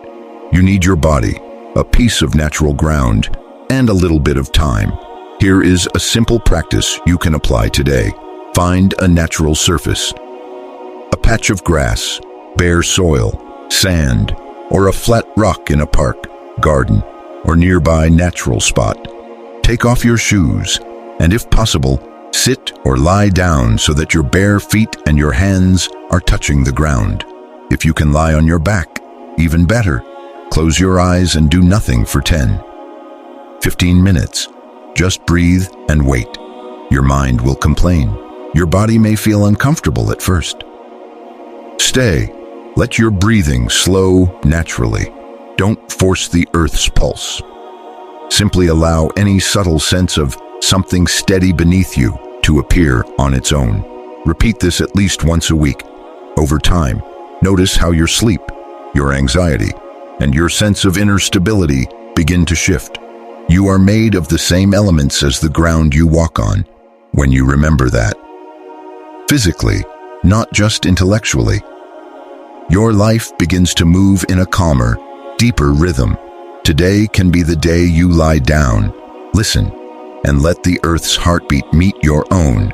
Speaker 1: You need your body, a piece of natural ground, and a little bit of time. Here is a simple practice you can apply today. Find a natural surface. A patch of grass, bare soil, sand, or a flat rock in a park, garden, or nearby natural spot. Take off your shoes, and if possible, sit or lie down so that your bare feet and your hands are touching the ground. If you can lie on your back, even better. Close your eyes and do nothing for 10, 15 minutes. Just breathe and wait. Your mind will complain. Your body may feel uncomfortable at first. Stay. Let your breathing slow naturally. Don't force the earth's pulse. Simply allow any subtle sense of something steady beneath you to appear on its own. Repeat this at least once a week. Over time, notice how your sleep, your anxiety, and your sense of inner stability begin to shift. You are made of the same elements as the ground you walk on, when you remember that. Physically, not just intellectually. Your life begins to move in a calmer, deeper rhythm. Today can be the day you lie down, listen, and let the earth's heartbeat meet your own.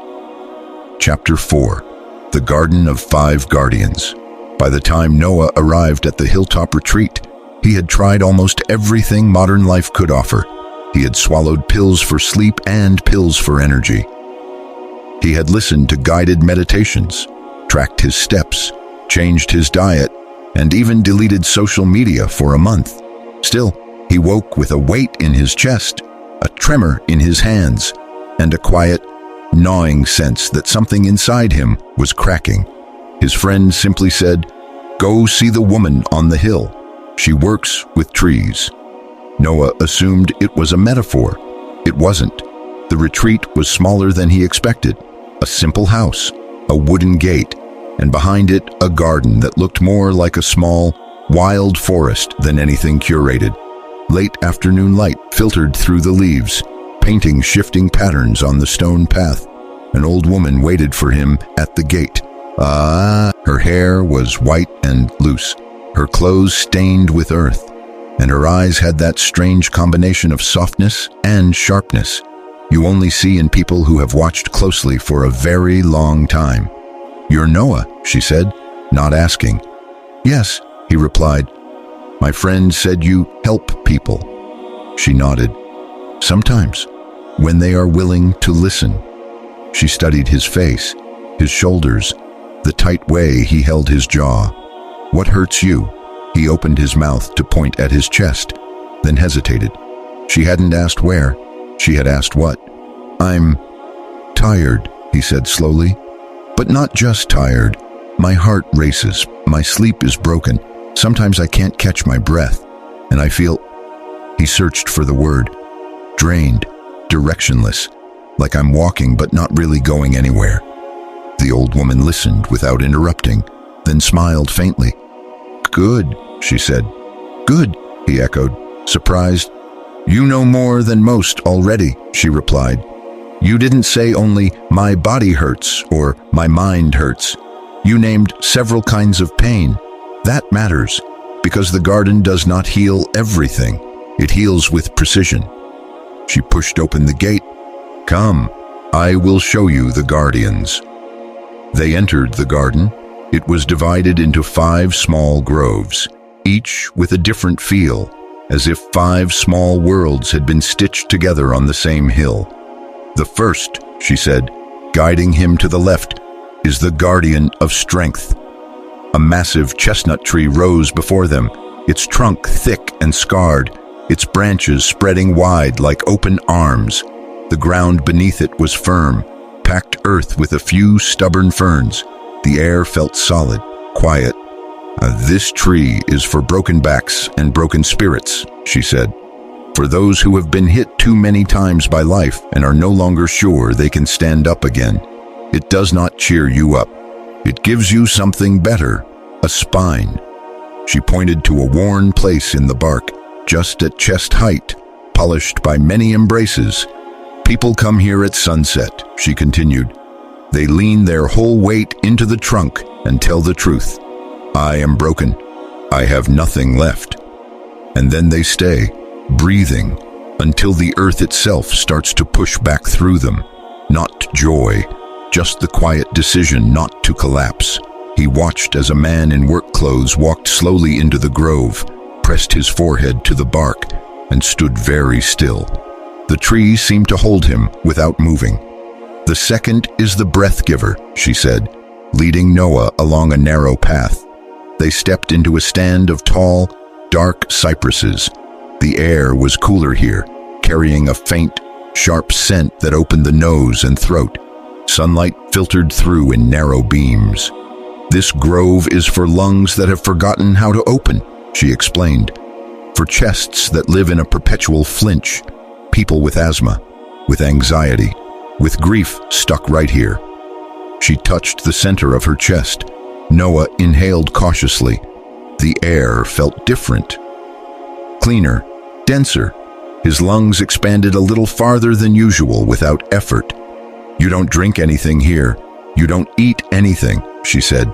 Speaker 1: Chapter 4. The Garden of 5 Guardians. By the time Noah arrived at the hilltop retreat, he had tried almost everything modern life could offer. He had swallowed pills for sleep and pills for energy. He had listened to guided meditations, tracked his steps, changed his diet, and even deleted social media for a month. Still, he woke with a weight in his chest, a tremor in his hands, and a quiet, gnawing sense that something inside him was cracking. His friend simply said, "Go see the woman on the hill. She works with trees." Noah assumed it was a metaphor. It wasn't. The retreat was smaller than he expected. A simple house, a wooden gate, and behind it a garden that looked more like a small, wild forest than anything curated. Late afternoon light filtered through the leaves, painting shifting patterns on the stone path. An old woman waited for him at the gate. Her hair was white and loose, her clothes stained with earth, and her eyes had that strange combination of softness and sharpness you only see in people who have watched closely for a very long time. "You're Noah," she said, not asking. "Yes," he replied. "My friend said you help people." She nodded. "Sometimes. when they are willing to listen. She studied his face, his shoulders, the tight way he held his jaw. "What hurts you?" He opened his mouth to point at his chest, then hesitated. She hadn't asked where, she had asked what. "I'm tired," he said slowly. "But not just tired. My heart races, my sleep is broken. Sometimes I can't catch my breath, and I feel—" He searched for the word. "Drained, directionless, like I'm walking but not really going anywhere." The old woman listened without interrupting, then smiled faintly. "Good," she said. "Good," he echoed, surprised. "You know more than most already," she replied. "You didn't say only, 'my body hurts' or 'my mind hurts.' You named several kinds of pain. That matters, because the garden does not heal everything. It heals with precision." She pushed open the gate. "Come, I will show you the guardians." They entered the garden. It was divided into 5 small groves, each with a different feel, as if 5 small worlds had been stitched together on the same hill. "The first," she said, guiding him to the left, "is the guardian of strength." A massive chestnut tree rose before them, its trunk thick and scarred, its branches spreading wide like open arms. The ground beneath it was firm, packed earth with a few stubborn ferns. The air felt solid, quiet. "This tree is for broken backs and broken spirits," she said. "For those who have been hit too many times by life and are no longer sure they can stand up again. It does not cheer you up. It gives you something better, a spine." She pointed to a worn place in the bark, just at chest height, polished by many embraces. "People come here at sunset," she continued. "They lean their whole weight into the trunk and tell the truth. I am broken. I have nothing left." And then they stay, breathing, until the earth itself starts to push back through them. Not joy, just the quiet decision not to collapse. He watched as a man in work clothes walked slowly into the grove, pressed his forehead to the bark, and stood very still. The tree seemed to hold him without moving. "The second is the breath giver," she said, leading Noah along a narrow path. They stepped into a stand of tall, dark cypresses. The air was cooler here, carrying a faint, sharp scent that opened the nose and throat. Sunlight filtered through in narrow beams. "This grove is for lungs that have forgotten how to open," she explained. "For chests that live in a perpetual flinch. People with asthma, with anxiety, with grief stuck right here." She touched the center of her chest. Noah inhaled cautiously. The air felt different. Cleaner, denser. His lungs expanded a little farther than usual without effort. "You don't drink anything here. You don't eat anything," she said.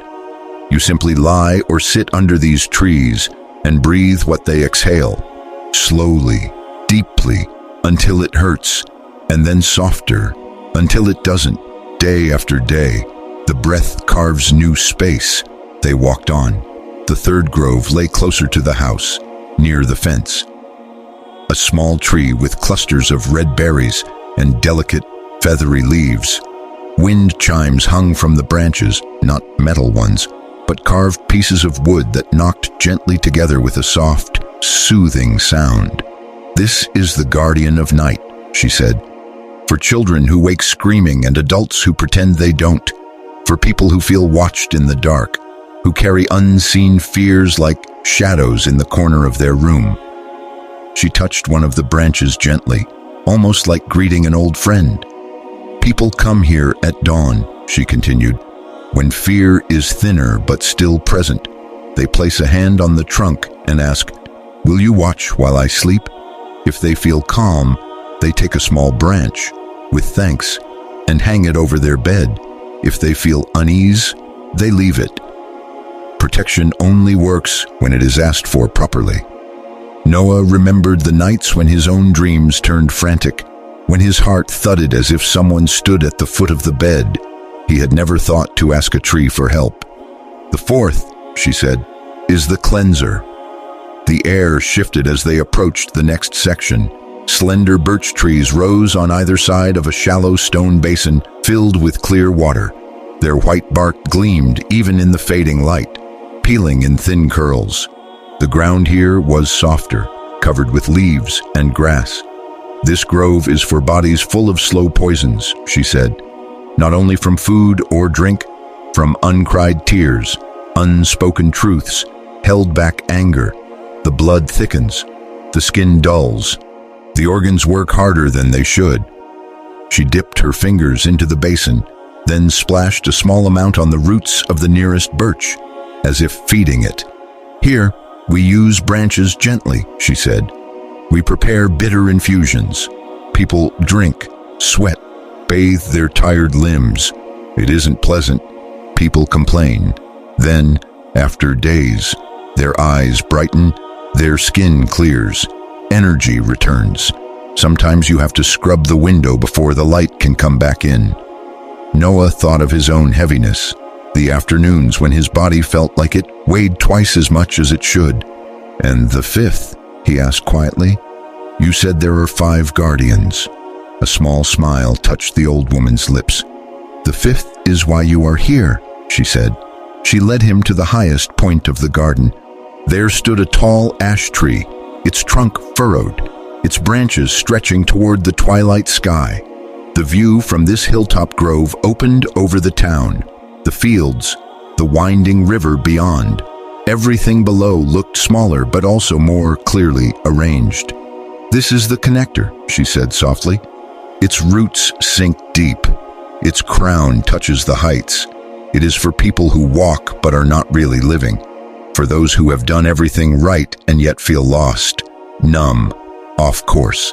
Speaker 1: "You simply lie or sit under these trees and breathe what they exhale. Slowly, deeply, until it hurts, and then softer, until it doesn't. Day after day, the breath carves new space." They walked on. The third grove lay closer to the house, near the fence. A small tree with clusters of red berries and delicate, feathery leaves. Wind chimes hung from the branches, not metal ones, but carved pieces of wood that knocked gently together with a soft, soothing sound. "This is the guardian of night," she said. "For children who wake screaming and adults who pretend they don't. For people who feel watched in the dark, who carry unseen fears like shadows in the corner of their room." She touched one of the branches gently, almost like greeting an old friend. "People come here at dawn," she continued, "when fear is thinner but still present. They place a hand on the trunk and ask, 'Will you watch while I sleep?' If they feel calm, they take a small branch, with thanks, and hang it over their bed. If they feel unease, they leave it. Protection only works when it is asked for properly." Noah remembered the nights when his own dreams turned frantic, when his heart thudded as if someone stood at the foot of the bed. He had never thought to ask a tree for help. "The fourth," she said, "is the cleanser." The air shifted as they approached the next section. Slender birch trees rose on either side of a shallow stone basin filled with clear water. Their white bark gleamed even in the fading light, peeling in thin curls. The ground here was softer, covered with leaves and grass. "This grove is for bodies full of slow poisons," she said. "Not only from food or drink, from uncried tears, unspoken truths, held back anger. The blood thickens, the skin dulls, the organs work harder than they should." She dipped her fingers into the basin, then splashed a small amount on the roots of the nearest birch, as if feeding it. "Here, we use branches gently," she said. "We prepare bitter infusions. People drink, sweat, bathe their tired limbs. It isn't pleasant. People complain. Then, after days, their eyes brighten, their skin clears, energy returns. Sometimes you have to scrub the window before the light can come back in." Noah thought of his own heaviness, the afternoons when his body felt like it weighed twice as much as it should. "And the fifth?" he asked quietly. "You said there are 5 guardians." A small smile touched the old woman's lips. "The fifth is why you are here," she said. She led him to the highest point of the garden. There stood a tall ash tree, its trunk furrowed, its branches stretching toward the twilight sky. The view from this hilltop grove opened over the town, the fields, the winding river beyond. Everything below looked smaller but also more clearly arranged. "This is the connector," she said softly. "Its roots sink deep. Its crown touches the heights. It is for people who walk but are not really living. For those who have done everything right and yet feel lost, numb, off course."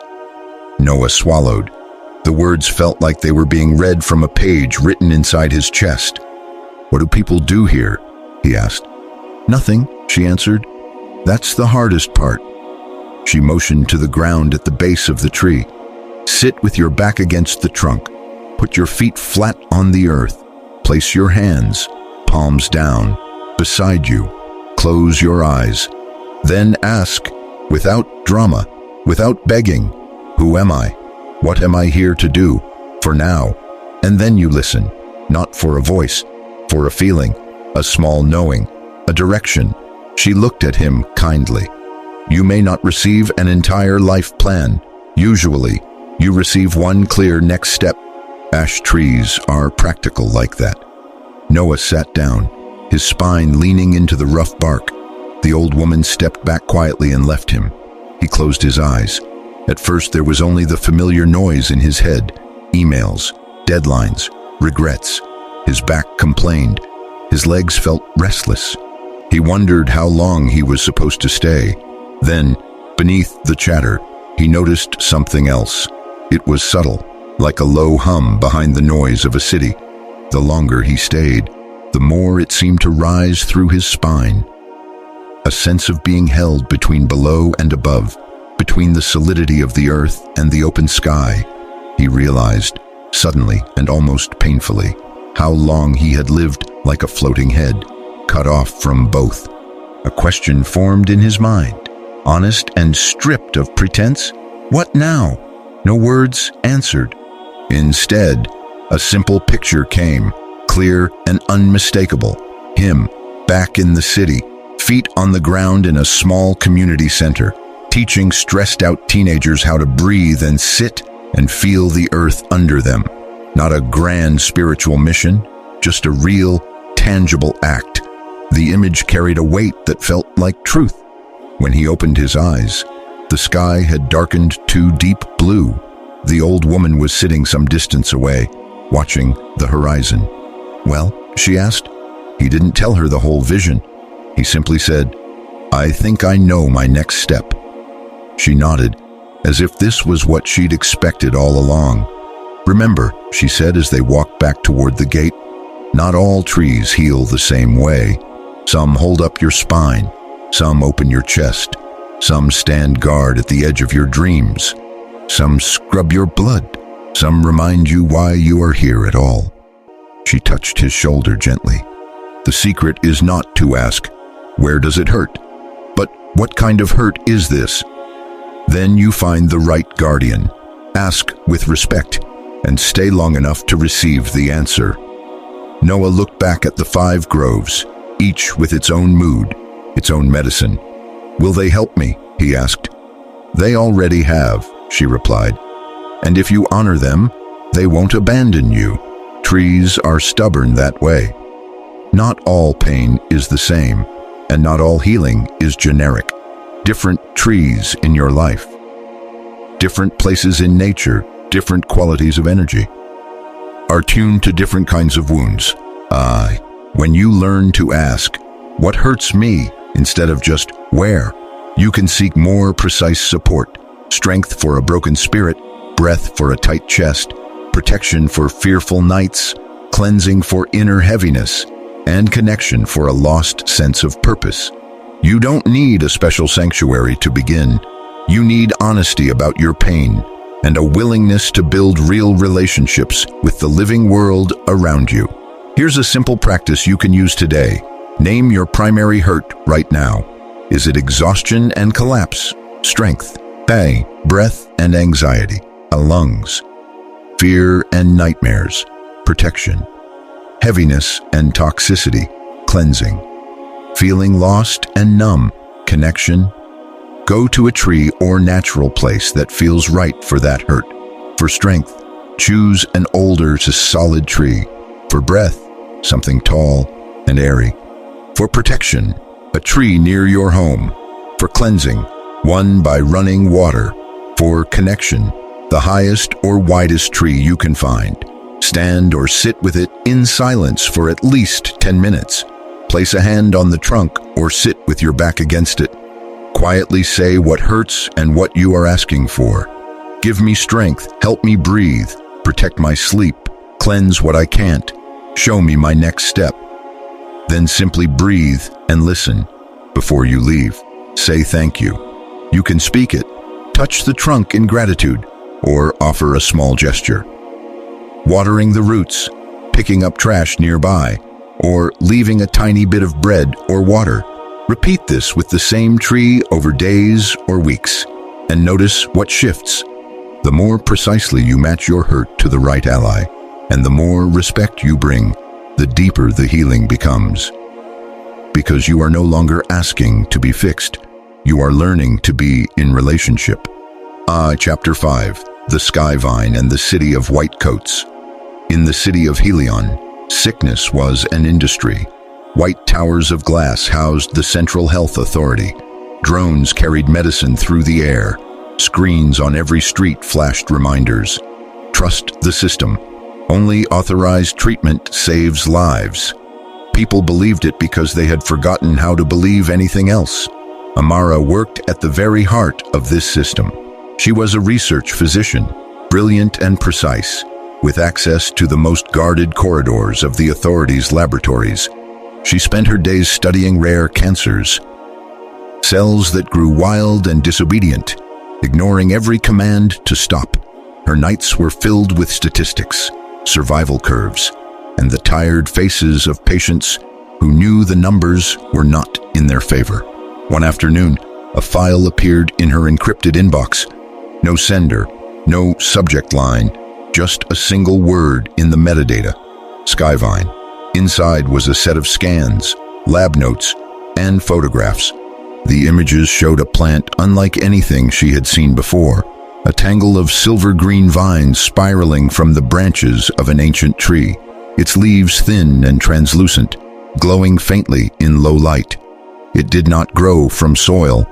Speaker 1: Noah swallowed. The words felt like they were being read from a page written inside his chest. "What do people do here?" he asked. "Nothing," she answered. "That's the hardest part." She motioned to the ground at the base of the tree. "Sit with your back against the trunk. Put your feet flat on the earth. Place your hands, palms down, beside you. Close your eyes. Then ask, without drama, without begging, 'Who am I? What am I here to do? For now?' And then you listen, not for a voice, for a feeling, a small knowing, a direction." She looked at him kindly. "You may not receive an entire life plan. Usually, you receive one clear next step. Ash trees are practical like that." Noah sat down, his spine leaning into the rough bark. The old woman stepped back quietly and left him. He closed his eyes. At first there was only the familiar noise in his head, emails, deadlines, regrets. His back complained. His legs felt restless. He wondered how long he was supposed to stay. Then, beneath the chatter, he noticed something else. It was subtle, like a low hum behind the noise of a city. The longer he stayed, the more it seemed to rise through his spine. A sense of being held between below and above, between the solidity of the earth and the open sky. He realized, suddenly and almost painfully, how long he had lived like a floating head, cut off from both. A question formed in his mind, honest and stripped of pretense. What now? No words answered. Instead, a simple picture came, clear and unmistakable. Him, back in the city, feet on the ground in a small community center, teaching stressed-out teenagers how to breathe and sit and feel the earth under them. Not a grand spiritual mission, just a real, tangible act. The image carried a weight that felt like truth. When he opened his eyes, the sky had darkened to deep blue. The old woman was sitting some distance away, watching the horizon. "Well?" she asked. He didn't tell her the whole vision. He simply said, "I think I know my next step." She nodded, as if this was what she'd expected all along. "Remember," she said as they walked back toward the gate, "not all trees heal the same way. Some hold up your spine, some open your chest, some stand guard at the edge of your dreams, some scrub your blood, some remind you why you are here at all." She touched his shoulder gently. "The secret is not to ask, 'Where does it hurt?' but 'What kind of hurt is this?' Then you find the right guardian. Ask with respect and stay long enough to receive the answer. Noah looked back at the 5 groves, each with its own mood, its own medicine. "Will they help me?" he asked. "They already have," she replied. "And if you honor them, they won't abandon you. Trees are stubborn that way." Not all pain is the same, and not all healing is generic. Different trees in your life, different places in nature, different qualities of energy, are tuned to different kinds of wounds. When you learn to ask, "What hurts me?" instead of just "Where?" you can seek more precise support, strength for a broken spirit, breath for a tight chest, protection for fearful nights, cleansing for inner heaviness, and connection for a lost sense of purpose. You don't need a special sanctuary to begin. You need honesty about your pain and a willingness to build real relationships with the living world around you. Here's a simple practice you can use today. Name your primary hurt right now. Is it exhaustion and collapse, strength, pain, breath and anxiety, lungs, fear and nightmares, protection, heaviness and toxicity, cleansing, feeling lost and numb, connection? Go to a tree or natural place that feels right for that hurt. For strength, choose an older to solid tree. For breath, something tall and airy. For protection, a tree near your home. For cleansing, one by running water. For connection, the highest or widest tree you can find. Stand or sit with it in silence for at least 10 minutes. Place a hand on the trunk or sit with your back against it. Quietly say what hurts and what you are asking for. Give me strength, help me breathe, protect my sleep, cleanse what I can't, show me my next step. Then simply breathe and listen. Before you leave, say thank you. You can speak it, touch the trunk in gratitude, or offer a small gesture. Watering the roots, picking up trash nearby, or leaving a tiny bit of bread or water. Repeat this with the same tree over days or weeks, and notice what shifts. The more precisely you match your hurt to the right ally, and the more respect you bring, the deeper the healing becomes. Because you are no longer asking to be fixed, you are learning to be in relationship. Chapter 5, The Sky Vine and the City of White Coats. In the city of Helion, sickness was an industry. White towers of glass housed the Central Health Authority. Drones carried medicine through the air. Screens on every street flashed reminders. Trust the system. Only authorized treatment saves lives. People believed it because they had forgotten how to believe anything else. Amara worked at the very heart of this system. She was a research physician, brilliant and precise, with access to the most guarded corridors of the authorities' laboratories. She spent her days studying rare cancers, cells that grew wild and disobedient, ignoring every command to stop. Her nights were filled with statistics, survival curves, and the tired faces of patients who knew the numbers were not in their favor. One afternoon, a file appeared in her encrypted inbox. No sender, no subject line, just a single word in the metadata: Skyvine. Inside was a set of scans, lab notes, and photographs. The images showed a plant unlike anything she had seen before, a tangle of silver-green vines spiraling from the branches of an ancient tree, its leaves thin and translucent, glowing faintly in low light. It did not grow from soil.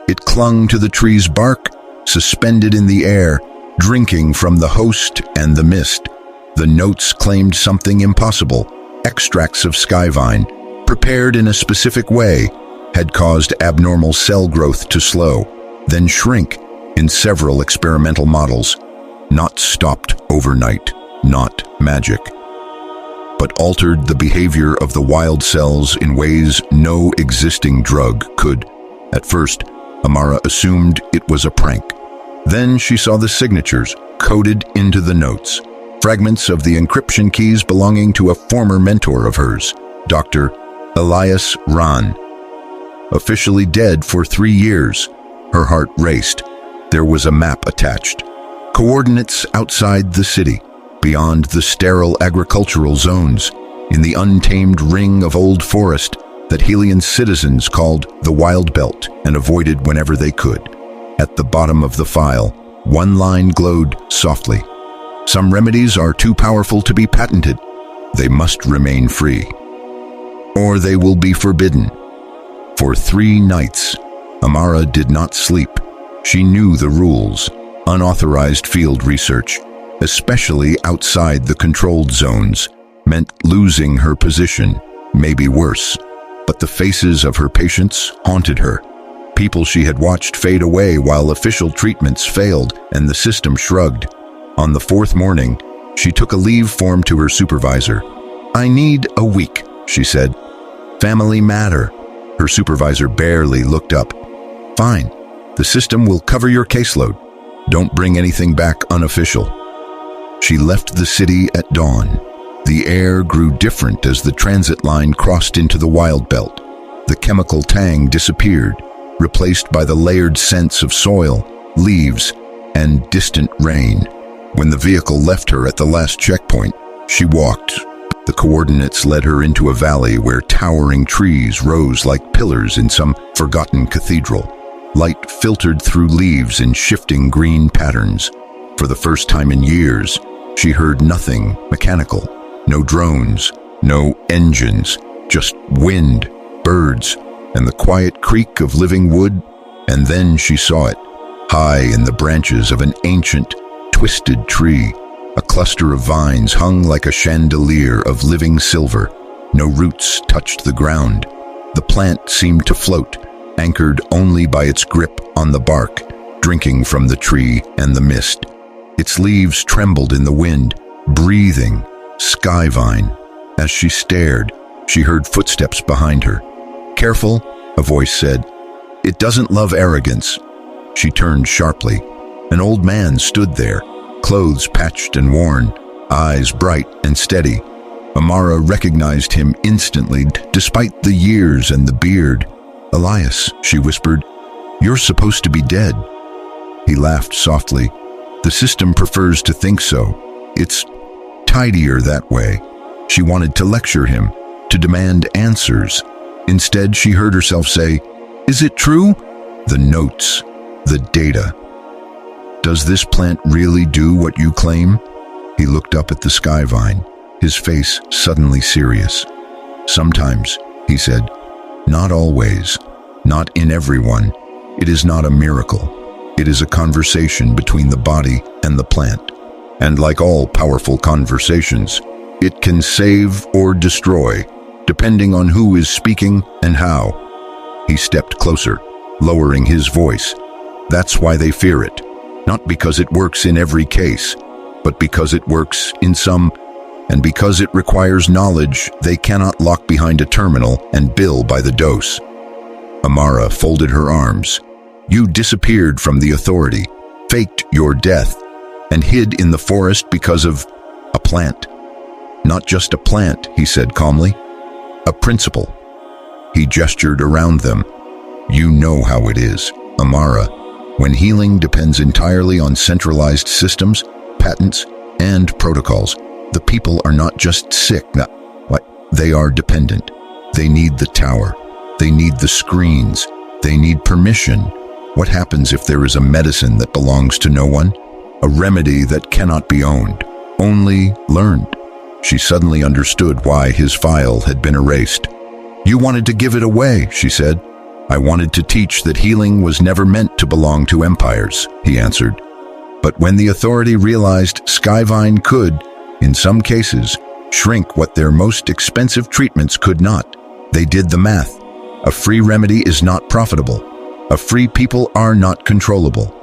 Speaker 1: It clung to the tree's bark, suspended in the air, drinking from the host and the mist. The notes claimed something impossible. Extracts of skyvine, prepared in a specific way, had caused abnormal cell growth to slow, then shrink in several experimental models. Not stopped overnight, not magic, but altered the behavior of the wild cells in ways no existing drug could. At first, Amara assumed it was a prank. Then she saw the signatures coded into the notes, fragments of the encryption keys belonging to a former mentor of hers, Dr. Elias Rahn. Officially dead for 3 years, her heart raced. There was a map attached. Coordinates outside the city, beyond the sterile agricultural zones, in the untamed ring of old forest that Helian's citizens called the Wild Belt and avoided whenever they could. At the bottom of the file, one line glowed softly. Some remedies are too powerful to be patented. They must remain free, or they will be forbidden. For 3 nights, Amara did not sleep. She knew the rules. Unauthorized field research, especially outside the controlled zones, meant losing her position, maybe worse. But the faces of her patients haunted her. People she had watched fade away while official treatments failed and the system shrugged. On the 4th morning, she took a leave form to her supervisor. "I need a week," she said. "Family matter." Her supervisor barely looked up. "Fine. The system will cover your caseload. Don't bring anything back unofficial." She left the city at dawn. The air grew different as the transit line crossed into the Wild Belt. The chemical tang disappeared, replaced by the layered scents of soil, leaves, and distant rain. When the vehicle left her at the last checkpoint, she walked. The coordinates led her into a valley where towering trees rose like pillars in some forgotten cathedral. Light filtered through leaves in shifting green patterns. For the first time in years, she heard nothing mechanical. No drones, no engines, just wind, birds, and the quiet creak of living wood. And then she saw it, high in the branches of an ancient, twisted tree. A cluster of vines hung like a chandelier of living silver. No roots touched the ground. The plant seemed to float, anchored only by its grip on the bark, drinking from the tree and the mist. Its leaves trembled in the wind, breathing, sky vine. As she stared, she heard footsteps behind her. "Careful," a voice said. "It doesn't love arrogance." She turned sharply. An old man stood there, clothes patched and worn, eyes bright and steady. Amara recognized him instantly, despite the years and the beard. "Elias," she whispered, "you're supposed to be dead." He laughed softly. "The system prefers to think so. It's tidier that way." She wanted to lecture him, to demand answers. Instead, she heard herself say, "Is it true? The notes, the data. Does this plant really do what you claim?" He looked up at the skyvine, his face suddenly serious. "Sometimes," he said. "Not always. Not in everyone. It is not a miracle. It is a conversation between the body and the plant. And like all powerful conversations, it can save or destroy, depending on who is speaking and how." He stepped closer, lowering his voice. "That's why they fear it. Not because it works in every case, but because it works in some, and because it requires knowledge they cannot lock behind a terminal and bill by the dose." Amara folded her arms. "You disappeared from the authority, faked your death, and hid in the forest because of a plant. Not just a plant," he said calmly. "A principle." He gestured around them. "You know how it is, Amara. When healing depends entirely on centralized systems, patents, and protocols, the people are not just sick, they are dependent. They need the tower. They need the screens. They need permission. What happens if there is a medicine that belongs to no one? A remedy that cannot be owned, only learned?" She suddenly understood why his file had been erased. "You wanted to give it away," she said. "I wanted to teach that healing was never meant to belong to empires," he answered. "But when the authority realized Skyvine could, in some cases, shrink what their most expensive treatments could not, they did the math. A free remedy is not profitable. A free people are not controllable."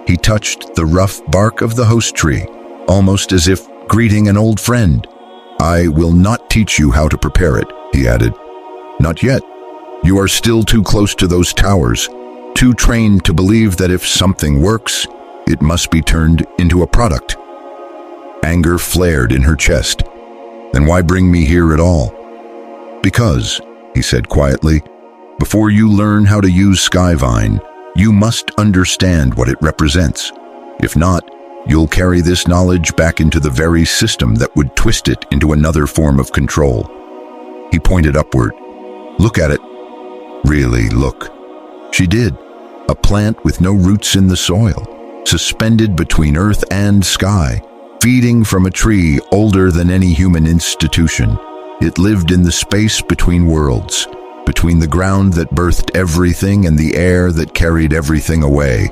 Speaker 1: He touched the rough bark of the host tree, almost as if greeting an old friend. "I will not teach you how to prepare it," he added. "Not yet. You are still too close to those towers, too trained to believe that if something works, it must be turned into a product." Anger flared in her chest. "Then why bring me here at all?" "Because," he said quietly, "before you learn how to use Skyvine, You must understand what it represents. If not, you'll carry this knowledge back into the very system that would twist it into another form of control. He pointed upward. Look at it. Really, look. She did. A plant with no roots in the soil, suspended between earth and sky, feeding from a tree older than any human institution. It lived in the space between worlds, between the ground that birthed everything and the air that carried everything away.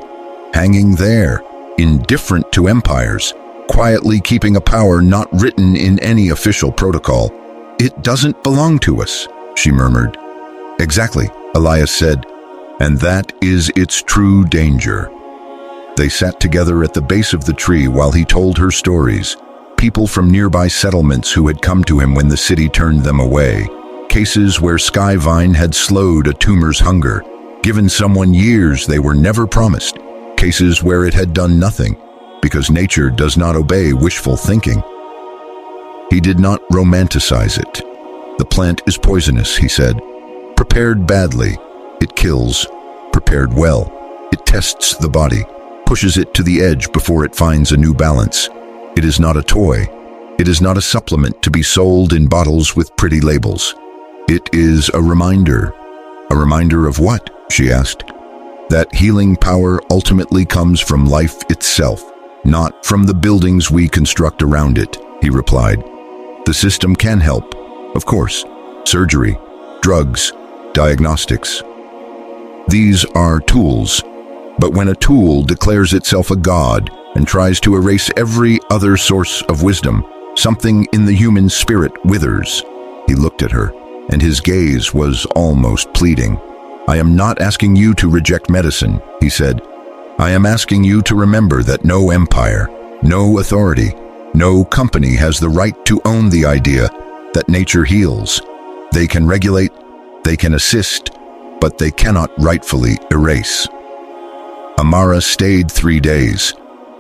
Speaker 1: Hanging there, indifferent to empires, quietly keeping a power not written in any official protocol. It doesn't belong to us, she murmured. Exactly, Elias said, and that is its true danger. They sat together at the base of the tree while he told her stories, people from nearby settlements who had come to him when the city turned them away, cases where Skyvine had slowed a tumor's hunger, given someone years they were never promised, cases where it had done nothing, because nature does not obey wishful thinking. He did not romanticize it. The plant is poisonous, he said. Prepared badly, it kills. Prepared well, it tests the body, pushes it to the edge before it finds a new balance. It is not a toy. It is not a supplement to be sold in bottles with pretty labels. It is a reminder. A reminder of what? She asked. That healing power ultimately comes from life itself, not from the buildings we construct around it, he replied. The system can help, of course. Surgery, drugs, diagnostics. These are tools, but when a tool declares itself a god and tries to erase every other source of wisdom, something in the human spirit withers. He looked at her, and his gaze was almost pleading. I am not asking you to reject medicine, he said. I am asking you to remember that no empire, no authority, no company has the right to own the idea that nature heals. They can regulate, they can assist, but they cannot rightfully erase. Amara stayed 3 days.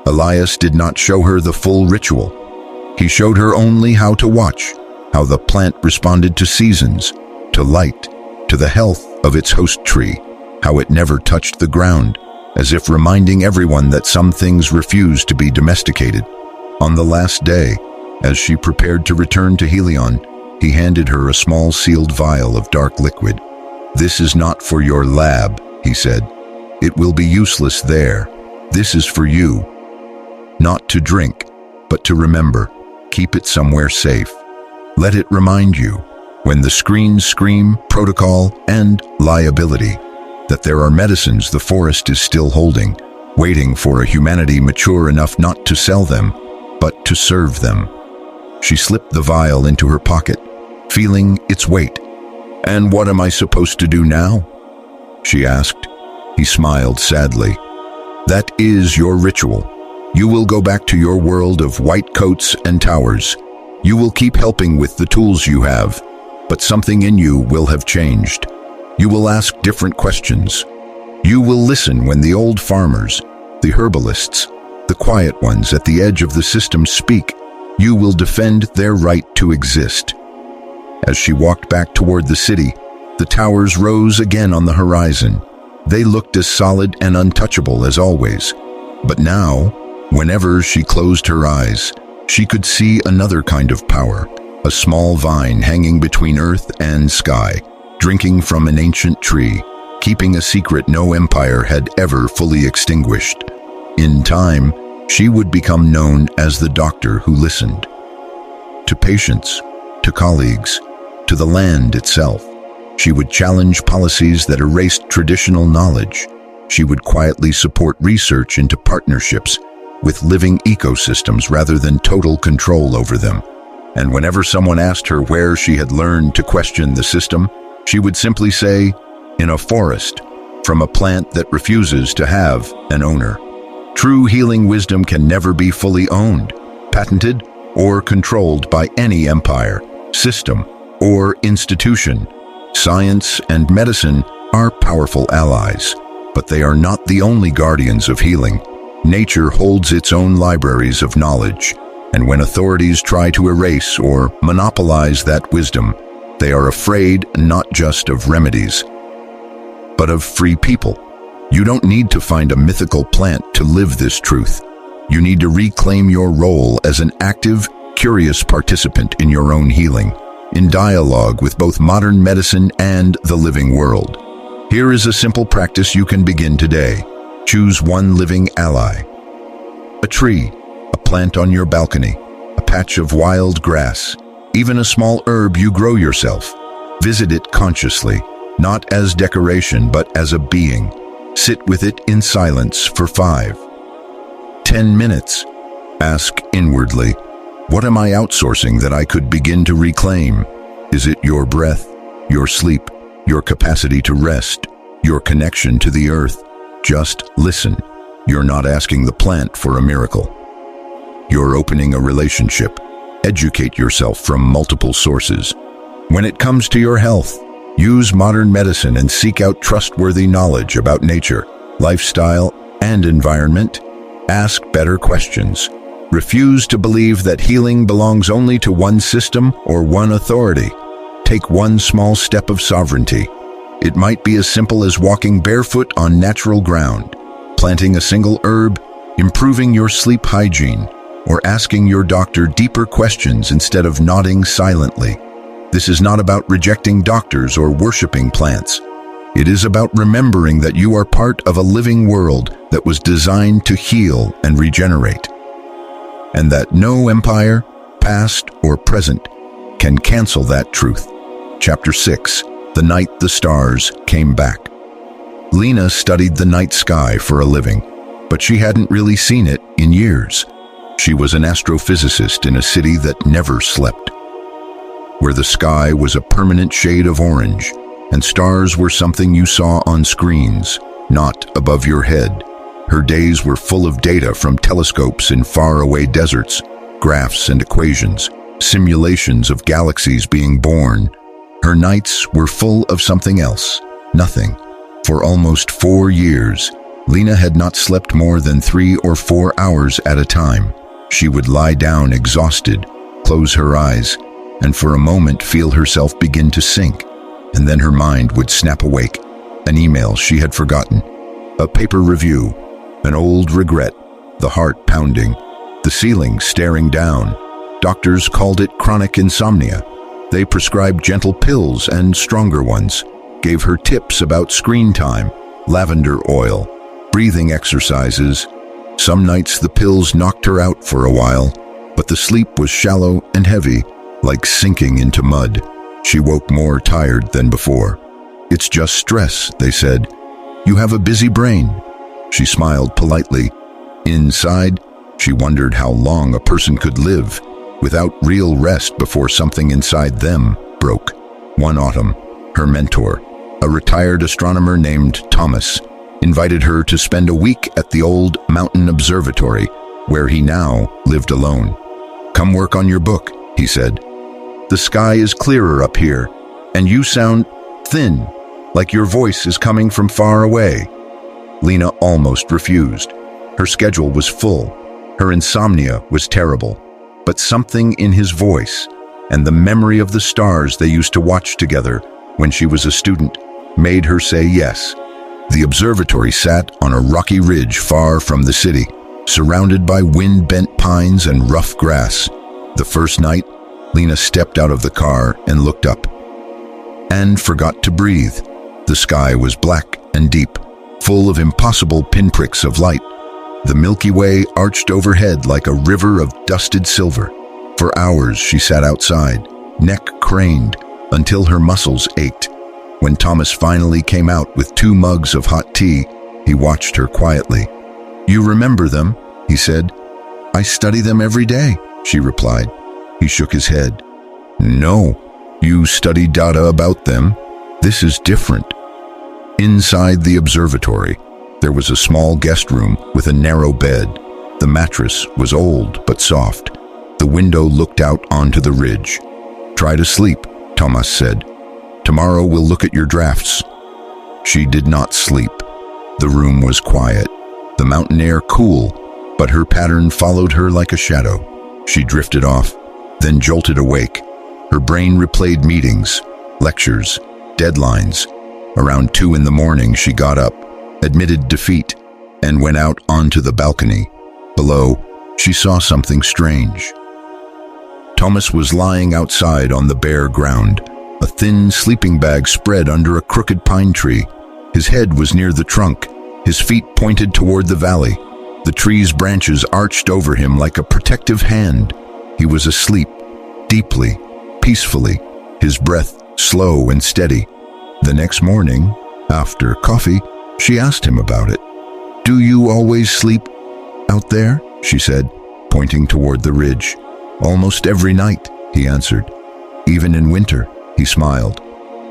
Speaker 1: Elias did not show her the full ritual. He showed her only how to watch, how the plant responded to seasons, to light, to the health of its host tree, how it never touched the ground, as if reminding everyone that some things refuse to be domesticated. On the last day, as she prepared to return to Helion, he handed her a small sealed vial of dark liquid. This is not for your lab, he said. It will be useless there. This is for you. Not to drink, but to remember. Keep it somewhere safe. Let it remind you, when the screens scream protocol and liability, that there are medicines the forest is still holding, waiting for a humanity mature enough not to sell them, but to serve them. She slipped the vial into her pocket, feeling its weight. And what am I supposed to do now? She asked. He smiled sadly. That is your ritual. You will go back to your world of white coats and towers. You will keep helping with the tools you have, but something in you will have changed. You will ask different questions. You will listen when the old farmers, the herbalists, the quiet ones at the edge of the system speak. You will defend their right to exist. As she walked back toward the city, the towers rose again on the horizon. They looked as solid and untouchable as always. But now, whenever she closed her eyes, she could see another kind of power, a small vine hanging between earth and sky, drinking from an ancient tree, keeping a secret no empire had ever fully extinguished. In time, she would become known as the doctor who listened. To patients, to colleagues, to the land itself. She would challenge policies that erased traditional knowledge. She would quietly support research into partnerships with living ecosystems rather than total control over them. And whenever someone asked her where she had learned to question the system, she would simply say, in a forest, from a plant that refuses to have an owner. True healing wisdom can never be fully owned, patented, or controlled by any empire, system, or institution. Science and medicine are powerful allies, but they are not the only guardians of healing. Nature holds its own libraries of knowledge, and when authorities try to erase or monopolize that wisdom, they are afraid not just of remedies, but of free people, You don't need to find a mythical plant to live this truth. You need to reclaim your role as an active, curious participant in your own healing, in dialogue with both modern medicine and the living world. Here is a simple practice you can begin today. Choose one living ally. A tree, a plant on your balcony, a patch of wild grass, even a small herb you grow yourself. Visit it consciously, not as decoration but as a being. Sit with it in silence for 5-10 minutes. Ask inwardly, what am I outsourcing that I could begin to reclaim? Is it your breath, your sleep, your capacity to rest, your connection to the earth? Just listen. You're not asking the plant for a miracle. You're opening a relationship. Educate yourself from multiple sources. When it comes to your health, use modern medicine and seek out trustworthy knowledge about nature, lifestyle, and environment. Ask better questions. Refuse to believe that healing belongs only to one system or one authority. Take one small step of sovereignty. It might be as simple as walking barefoot on natural ground, planting a single herb, improving your sleep hygiene, or asking your doctor deeper questions instead of nodding silently. This is not about rejecting doctors or worshiping plants. It is about remembering that you are part of a living world that was designed to heal and regenerate, and that no empire, past or present, can cancel that truth. Chapter 6: The Night the Stars Came Back. Lena studied the night sky for a living, but she hadn't really seen it in years. She was an astrophysicist in a city that never slept, where the sky was a permanent shade of orange, and stars were something you saw on screens, not above your head. Her days were full of data from telescopes in faraway deserts, graphs and equations, simulations of galaxies being born. Her nights were full of something else, nothing. For almost 4 years, Lena had not slept more than 3 or 4 hours at a time. She would lie down exhausted, close her eyes, and for a moment feel herself begin to sink, and then her mind would snap awake. An email she had forgotten, a paper review, an old regret, the heart pounding, the ceiling staring down. Doctors called it chronic insomnia. They prescribed gentle pills and stronger ones, gave her tips about screen time, lavender oil, breathing exercises. Some nights the pills knocked her out for a while, but the sleep was shallow and heavy, like sinking into mud. She woke more tired than before. It's just stress, they said. You have a busy brain. She smiled politely. Inside, she wondered how long a person could live without real rest before something inside them broke. One autumn, her mentor, a retired astronomer named Thomas, invited her to spend a week at the old mountain observatory, where he now lived alone. Come work on your book, he said. The sky is clearer up here, and you sound thin, like your voice is coming from far away. Lena almost refused. Her schedule was full. Her insomnia was terrible. But something in his voice, and the memory of the stars they used to watch together when she was a student, made her say yes. The observatory sat on a rocky ridge far from the city, surrounded by wind-bent pines and rough grass. The first night, Lena stepped out of the car and looked up, and forgot to breathe. The sky was black and deep, full of impossible pinpricks of light. The Milky Way arched overhead like a river of dusted silver. For hours she sat outside, neck craned, until her muscles ached. When Thomas finally came out with 2 mugs of hot tea, he watched her quietly. You remember them, he said. I study them every day, she replied. He shook his head. No, you study data about them. This is different. Inside the observatory, there was a small guest room with a narrow bed. The mattress was old but soft. The window looked out onto the ridge. Try to sleep, Thomas said. Tomorrow we'll look at your drafts. She did not sleep. The room was quiet, the mountain air cool, but her pattern followed her like a shadow. She drifted off, then jolted awake. Her brain replayed meetings, lectures, deadlines. Around 2 in the morning, she got up. admitted defeat, and went out onto the balcony. Below, she saw something strange. Thomas was lying outside on the bare ground, a thin sleeping bag spread under a crooked pine tree. His head was near the trunk, his feet pointed toward the valley. The tree's branches arched over him like a protective hand. He was asleep, deeply, peacefully, his breath slow and steady. The next morning, after coffee, she asked him about it. "Do you always sleep out there?" she said, pointing toward the ridge. "Almost every night," he answered. "Even in winter," he smiled.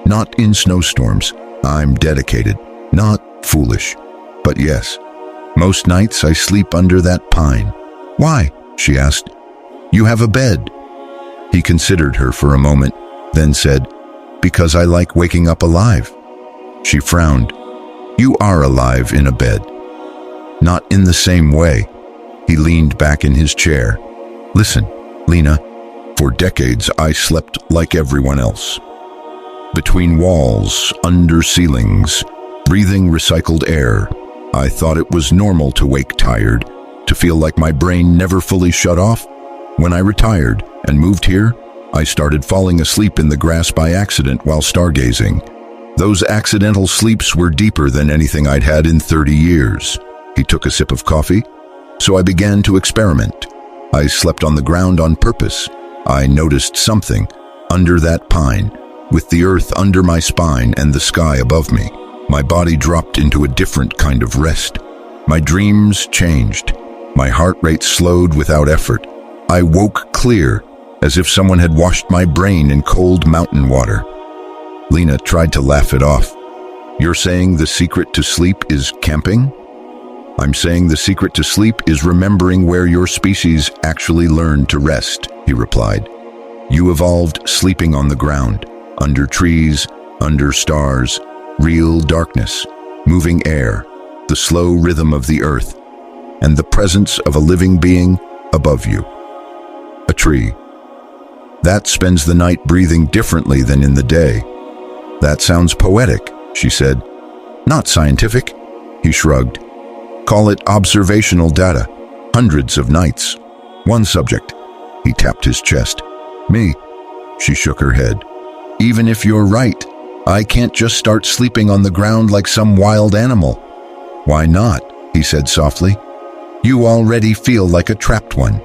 Speaker 1: "Not in snowstorms. I'm dedicated, not foolish. But yes, most nights I sleep under that pine." "Why?" she asked. "You have a bed." He considered her for a moment, then said, "Because I like waking up alive." She frowned. "You are alive in a bed." "Not in the same way." He leaned back in his chair. "Listen, Lena, for decades I slept like everyone else. Between walls, under ceilings, breathing recycled air. I thought it was normal to wake tired, to feel like my brain never fully shut off. When I retired and moved here, I started falling asleep in the grass by accident while stargazing. Those accidental sleeps were deeper than anything I'd had in 30 years. He took a sip of coffee. So I began to experiment. I slept on the ground on purpose. I noticed something under that pine, with the earth under my spine and the sky above me. My body dropped into a different kind of rest. My dreams changed. My heart rate slowed without effort. I woke clear, as if someone had washed my brain in cold mountain water. Lena tried to laugh it off. "You're saying the secret to sleep is camping?" "I'm saying the secret to sleep is remembering where your species actually learned to rest," he replied. "You evolved sleeping on the ground, under trees, under stars, real darkness, moving air, the slow rhythm of the earth, and the presence of a living being above you. A tree. That spends the night breathing differently than in the day." "That sounds poetic," she said. "Not scientific." He shrugged. "Call it observational data. Hundreds of nights. One subject." He tapped his chest. "Me." She shook her head. "Even if you're right, I can't just start sleeping on the ground like some wild animal." "Why not?" he said softly. "You already feel like a trapped one."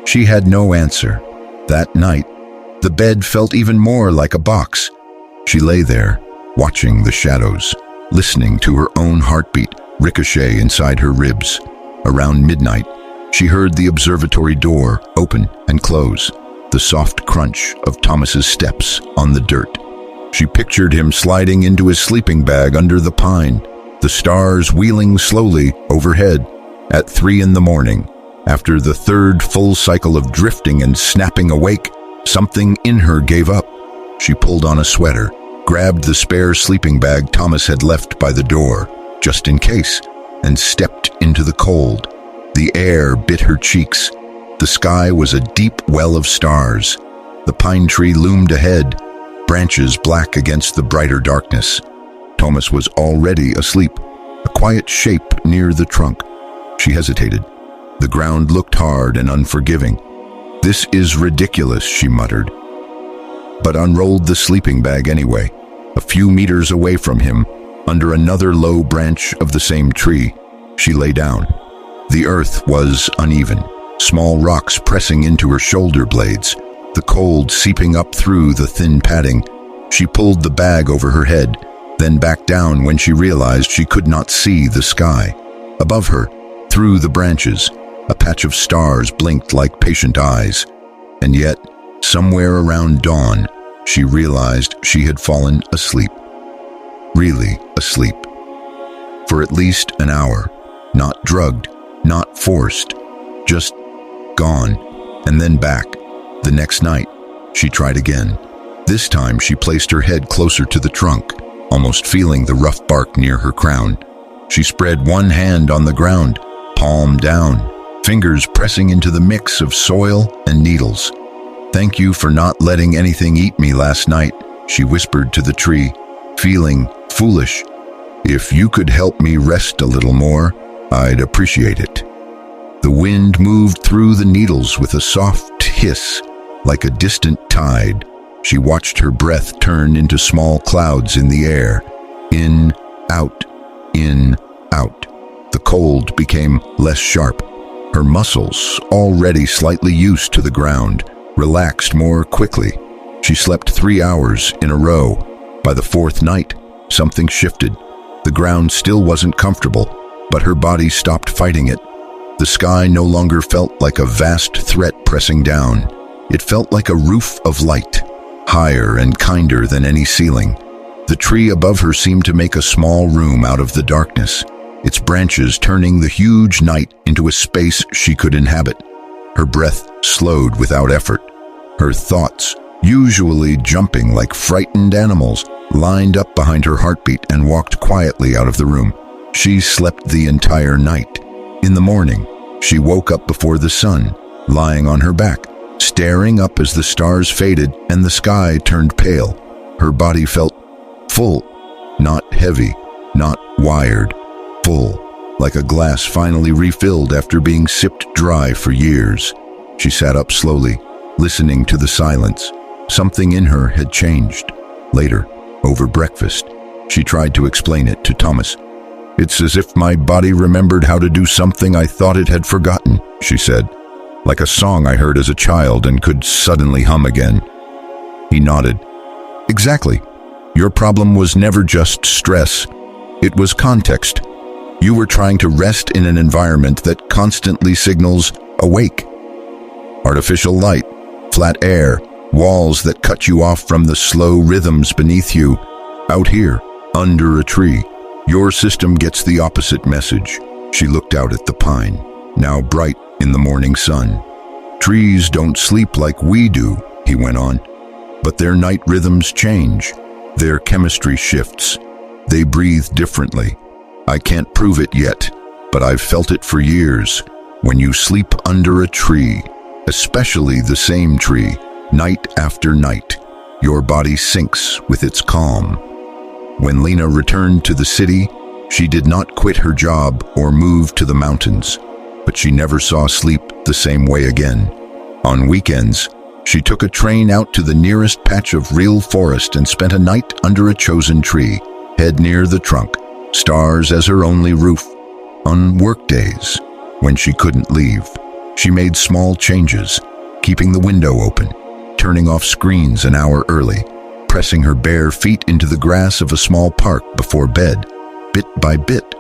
Speaker 1: She had no answer. That night, the bed felt even more like a box. She lay there, watching the shadows, listening to her own heartbeat ricochet inside her ribs. Around midnight, she heard the observatory door open and close, the soft crunch of Thomas's steps on the dirt. She pictured him sliding into his sleeping bag under the pine, the stars wheeling slowly overhead. At 3 a.m, after the third full cycle of drifting and snapping awake, something in her gave up. She pulled on a sweater, grabbed the spare sleeping bag Thomas had left by the door, just in case, and stepped into the cold. The air bit her cheeks. The sky was a deep well of stars. The pine tree loomed ahead, branches black against the brighter darkness. Thomas was already asleep, a quiet shape near the trunk. She hesitated. The ground looked hard and unforgiving. "This is ridiculous," she muttered, but unrolled the sleeping bag anyway. A few meters away from him, under another low branch of the same tree, she lay down. The earth was uneven, small rocks pressing into her shoulder blades, the cold seeping up through the thin padding. She pulled the bag over her head, then back down when she realized she could not see the sky. Above her, through the branches, a patch of stars blinked like patient eyes. And yet, somewhere around dawn, she realized she had fallen asleep. Really asleep. For at least an hour. Not drugged, not forced. Just gone, and then back. The next night, she tried again. This time she placed her head closer to the trunk, almost feeling the rough bark near her crown. She spread one hand on the ground, palm down, fingers pressing into the mix of soil and needles. "Thank you for not letting anything eat me last night," she whispered to the tree, feeling foolish. If you could help me rest a little more, I'd appreciate it." The wind moved through the needles with a soft hiss, like a distant tide. She watched her breath turn into small clouds in the air. In, out, in, out. The cold became less sharp. Her muscles, already slightly used to the ground, relaxed more quickly. She slept 3 hours in a row. By the 4th night, something shifted. The ground still wasn't comfortable, but her body stopped fighting it. The sky no longer felt like a vast threat pressing down. It felt like a roof of light, higher and kinder than any ceiling. The tree above her seemed to make a small room out of the darkness, its branches turning the huge night into a space she could inhabit. Her breath slowed without effort. Her thoughts, usually jumping like frightened animals, lined up behind her heartbeat and walked quietly out of the room. She slept the entire night. In the morning, she woke up before the sun, lying on her back, staring up as the stars faded and the sky turned pale. Her body felt full, not heavy, not wired, full, like a glass finally refilled after being sipped dry for years. She sat up slowly, listening to the silence. Something in her had changed. Later, over breakfast, she tried to explain it to Thomas. "It's as if my body remembered how to do something I thought it had forgotten," she said, "like a song I heard as a child and could suddenly hum again." He nodded. "Exactly. Your problem was never just stress. It was context. You were trying to rest in an environment that constantly signals awake. Artificial light, flat air, walls that cut you off from the slow rhythms beneath you. Out here, under a tree, your system gets the opposite message." She looked out at the pine, now bright in the morning sun. "Trees don't sleep like we do," he went on, "but their night rhythms change. Their chemistry shifts. They breathe differently. I can't prove it yet, but I've felt it for years. When you sleep under a tree, especially the same tree, night after night, your body sinks with its calm." When Lena returned to the city, she did not quit her job or move to the mountains, but she never saw sleep the same way again. On weekends, she took a train out to the nearest patch of real forest and spent a night under a chosen tree, head near the trunk, stars as her only roof. On workdays, when she couldn't leave, she made small changes, keeping the window open, turning off screens an hour early, pressing her bare feet into the grass of a small park before bed. Bit by bit,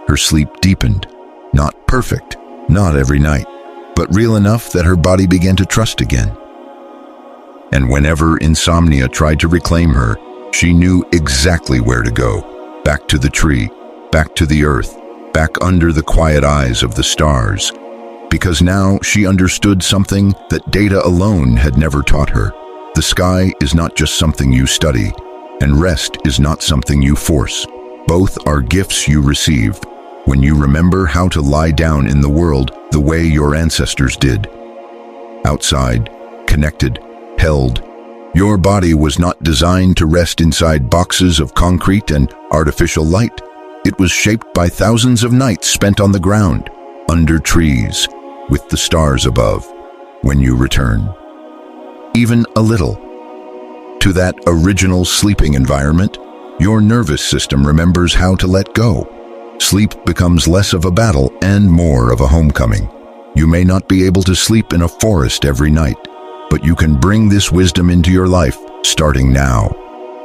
Speaker 1: her sleep deepened. Not perfect, not every night, but real enough that her body began to trust again. And whenever insomnia tried to reclaim her, she knew exactly where to go. Back to the tree, back to the earth, back under the quiet eyes of the stars. Because now she understood something that data alone had never taught her. The sky is not just something you study, and rest is not something you force. Both are gifts you receive when you remember how to lie down in the world the way your ancestors did. Outside, connected, held. Your body was not designed to rest inside boxes of concrete and artificial light. It was shaped by thousands of nights spent on the ground, under trees, with the stars above. When you return, even a little, to that original sleeping environment, your nervous system remembers how to let go. Sleep becomes less of a battle and more of a homecoming. You may not be able to sleep in a forest every night, but you can bring this wisdom into your life starting now.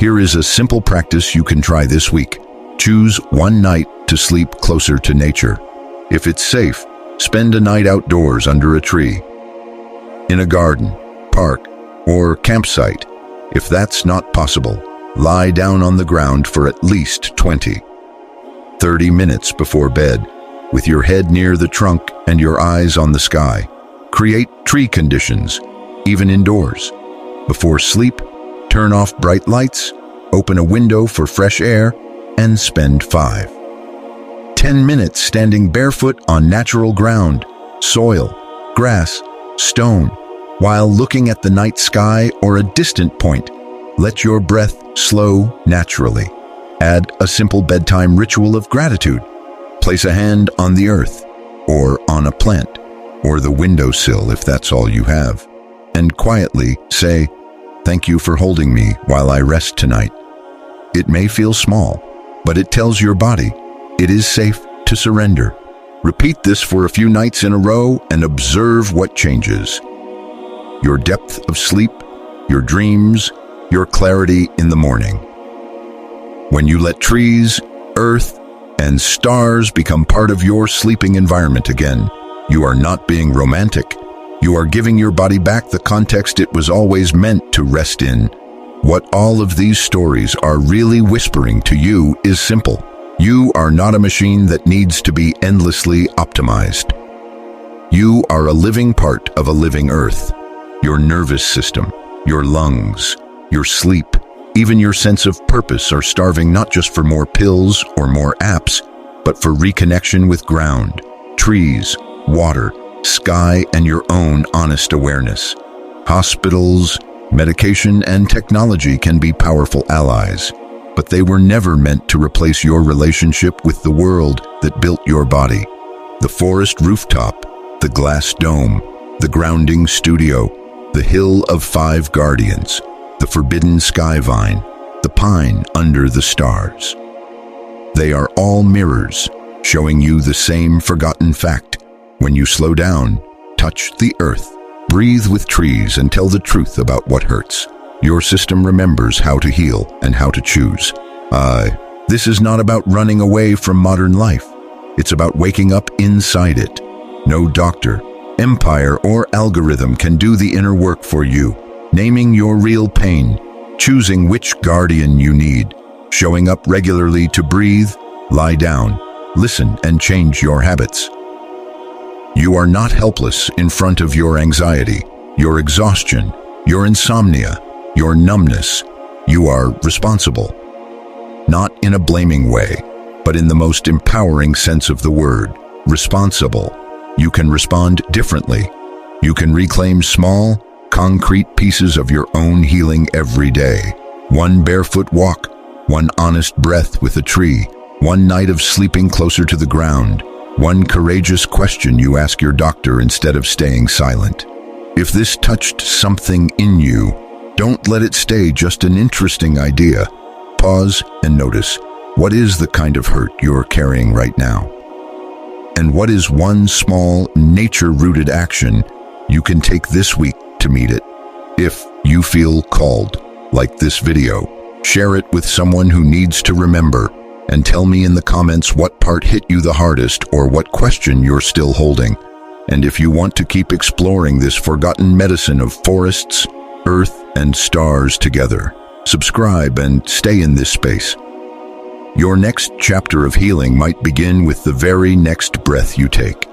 Speaker 1: Here is a simple practice you can try this week. Choose one night to sleep closer to nature. If it's safe, spend a night outdoors under a tree, in a garden, park, or campsite. If that's not possible, lie down on the ground for at least 20-30 minutes before bed, with your head near the trunk and your eyes on the sky. Create tree conditions, even indoors. Before sleep, turn off bright lights, open a window for fresh air, and spend 5-10 minutes standing barefoot on natural ground, soil, grass, stone, while looking at the night sky or a distant point. Let your breath slow naturally. Add a simple bedtime ritual of gratitude. Place a hand on the earth, or on a plant, or the windowsill if that's all you have, and quietly say, "Thank you for holding me while I rest tonight." It may feel small, but it tells your body it is safe to surrender. Repeat this for a few nights in a row and observe what changes. Your depth of sleep, your dreams, your clarity in the morning. When you let trees, earth, and stars become part of your sleeping environment again, you are not being romantic. You are giving your body back the context it was always meant to rest in. What all of these stories are really whispering to you is simple. You are not a machine that needs to be endlessly optimized. You are a living part of a living earth. Your nervous system, your lungs, your sleep, even your sense of purpose are starving not just for more pills or more apps, but for reconnection with ground, trees, water, sky, and your own honest awareness. Hospitals, medication, and technology can be powerful allies, but they were never meant to replace your relationship with the world that built your body. The forest rooftop, the glass dome, the grounding studio, the hill of 5 guardians, the forbidden sky vine, the pine under the stars. They are all mirrors, showing you the same forgotten fact. When you slow down, touch the earth, breathe with trees, and tell the truth about what hurts, your system remembers how to heal and how to choose. This is not about running away from modern life. It's about waking up inside it. No doctor, empire, or algorithm can do the inner work for you. Naming your real pain, choosing which guardian you need, showing up regularly to breathe, lie down, listen, and change your habits. You are not helpless in front of your anxiety, your exhaustion, your insomnia, your numbness. You are responsible. Not in a blaming way, but in the most empowering sense of the word, responsible. You can respond differently. You can reclaim small, concrete pieces of your own healing every day. One barefoot walk, one honest breath with a tree, one night of sleeping closer to the ground, one courageous question you ask your doctor instead of staying silent. If this touched something in you, don't let it stay just an interesting idea. Pause and notice, what is the kind of hurt you're carrying right now? And what is one small, nature-rooted action you can take this week to meet it? If you feel called, like this video, share it with someone who needs to remember, and tell me in the comments what part hit you the hardest or what question you're still holding. And if you want to keep exploring this forgotten medicine of forests, earth, and stars together, subscribe and stay in this space. Your next chapter of healing might begin with the very next breath you take.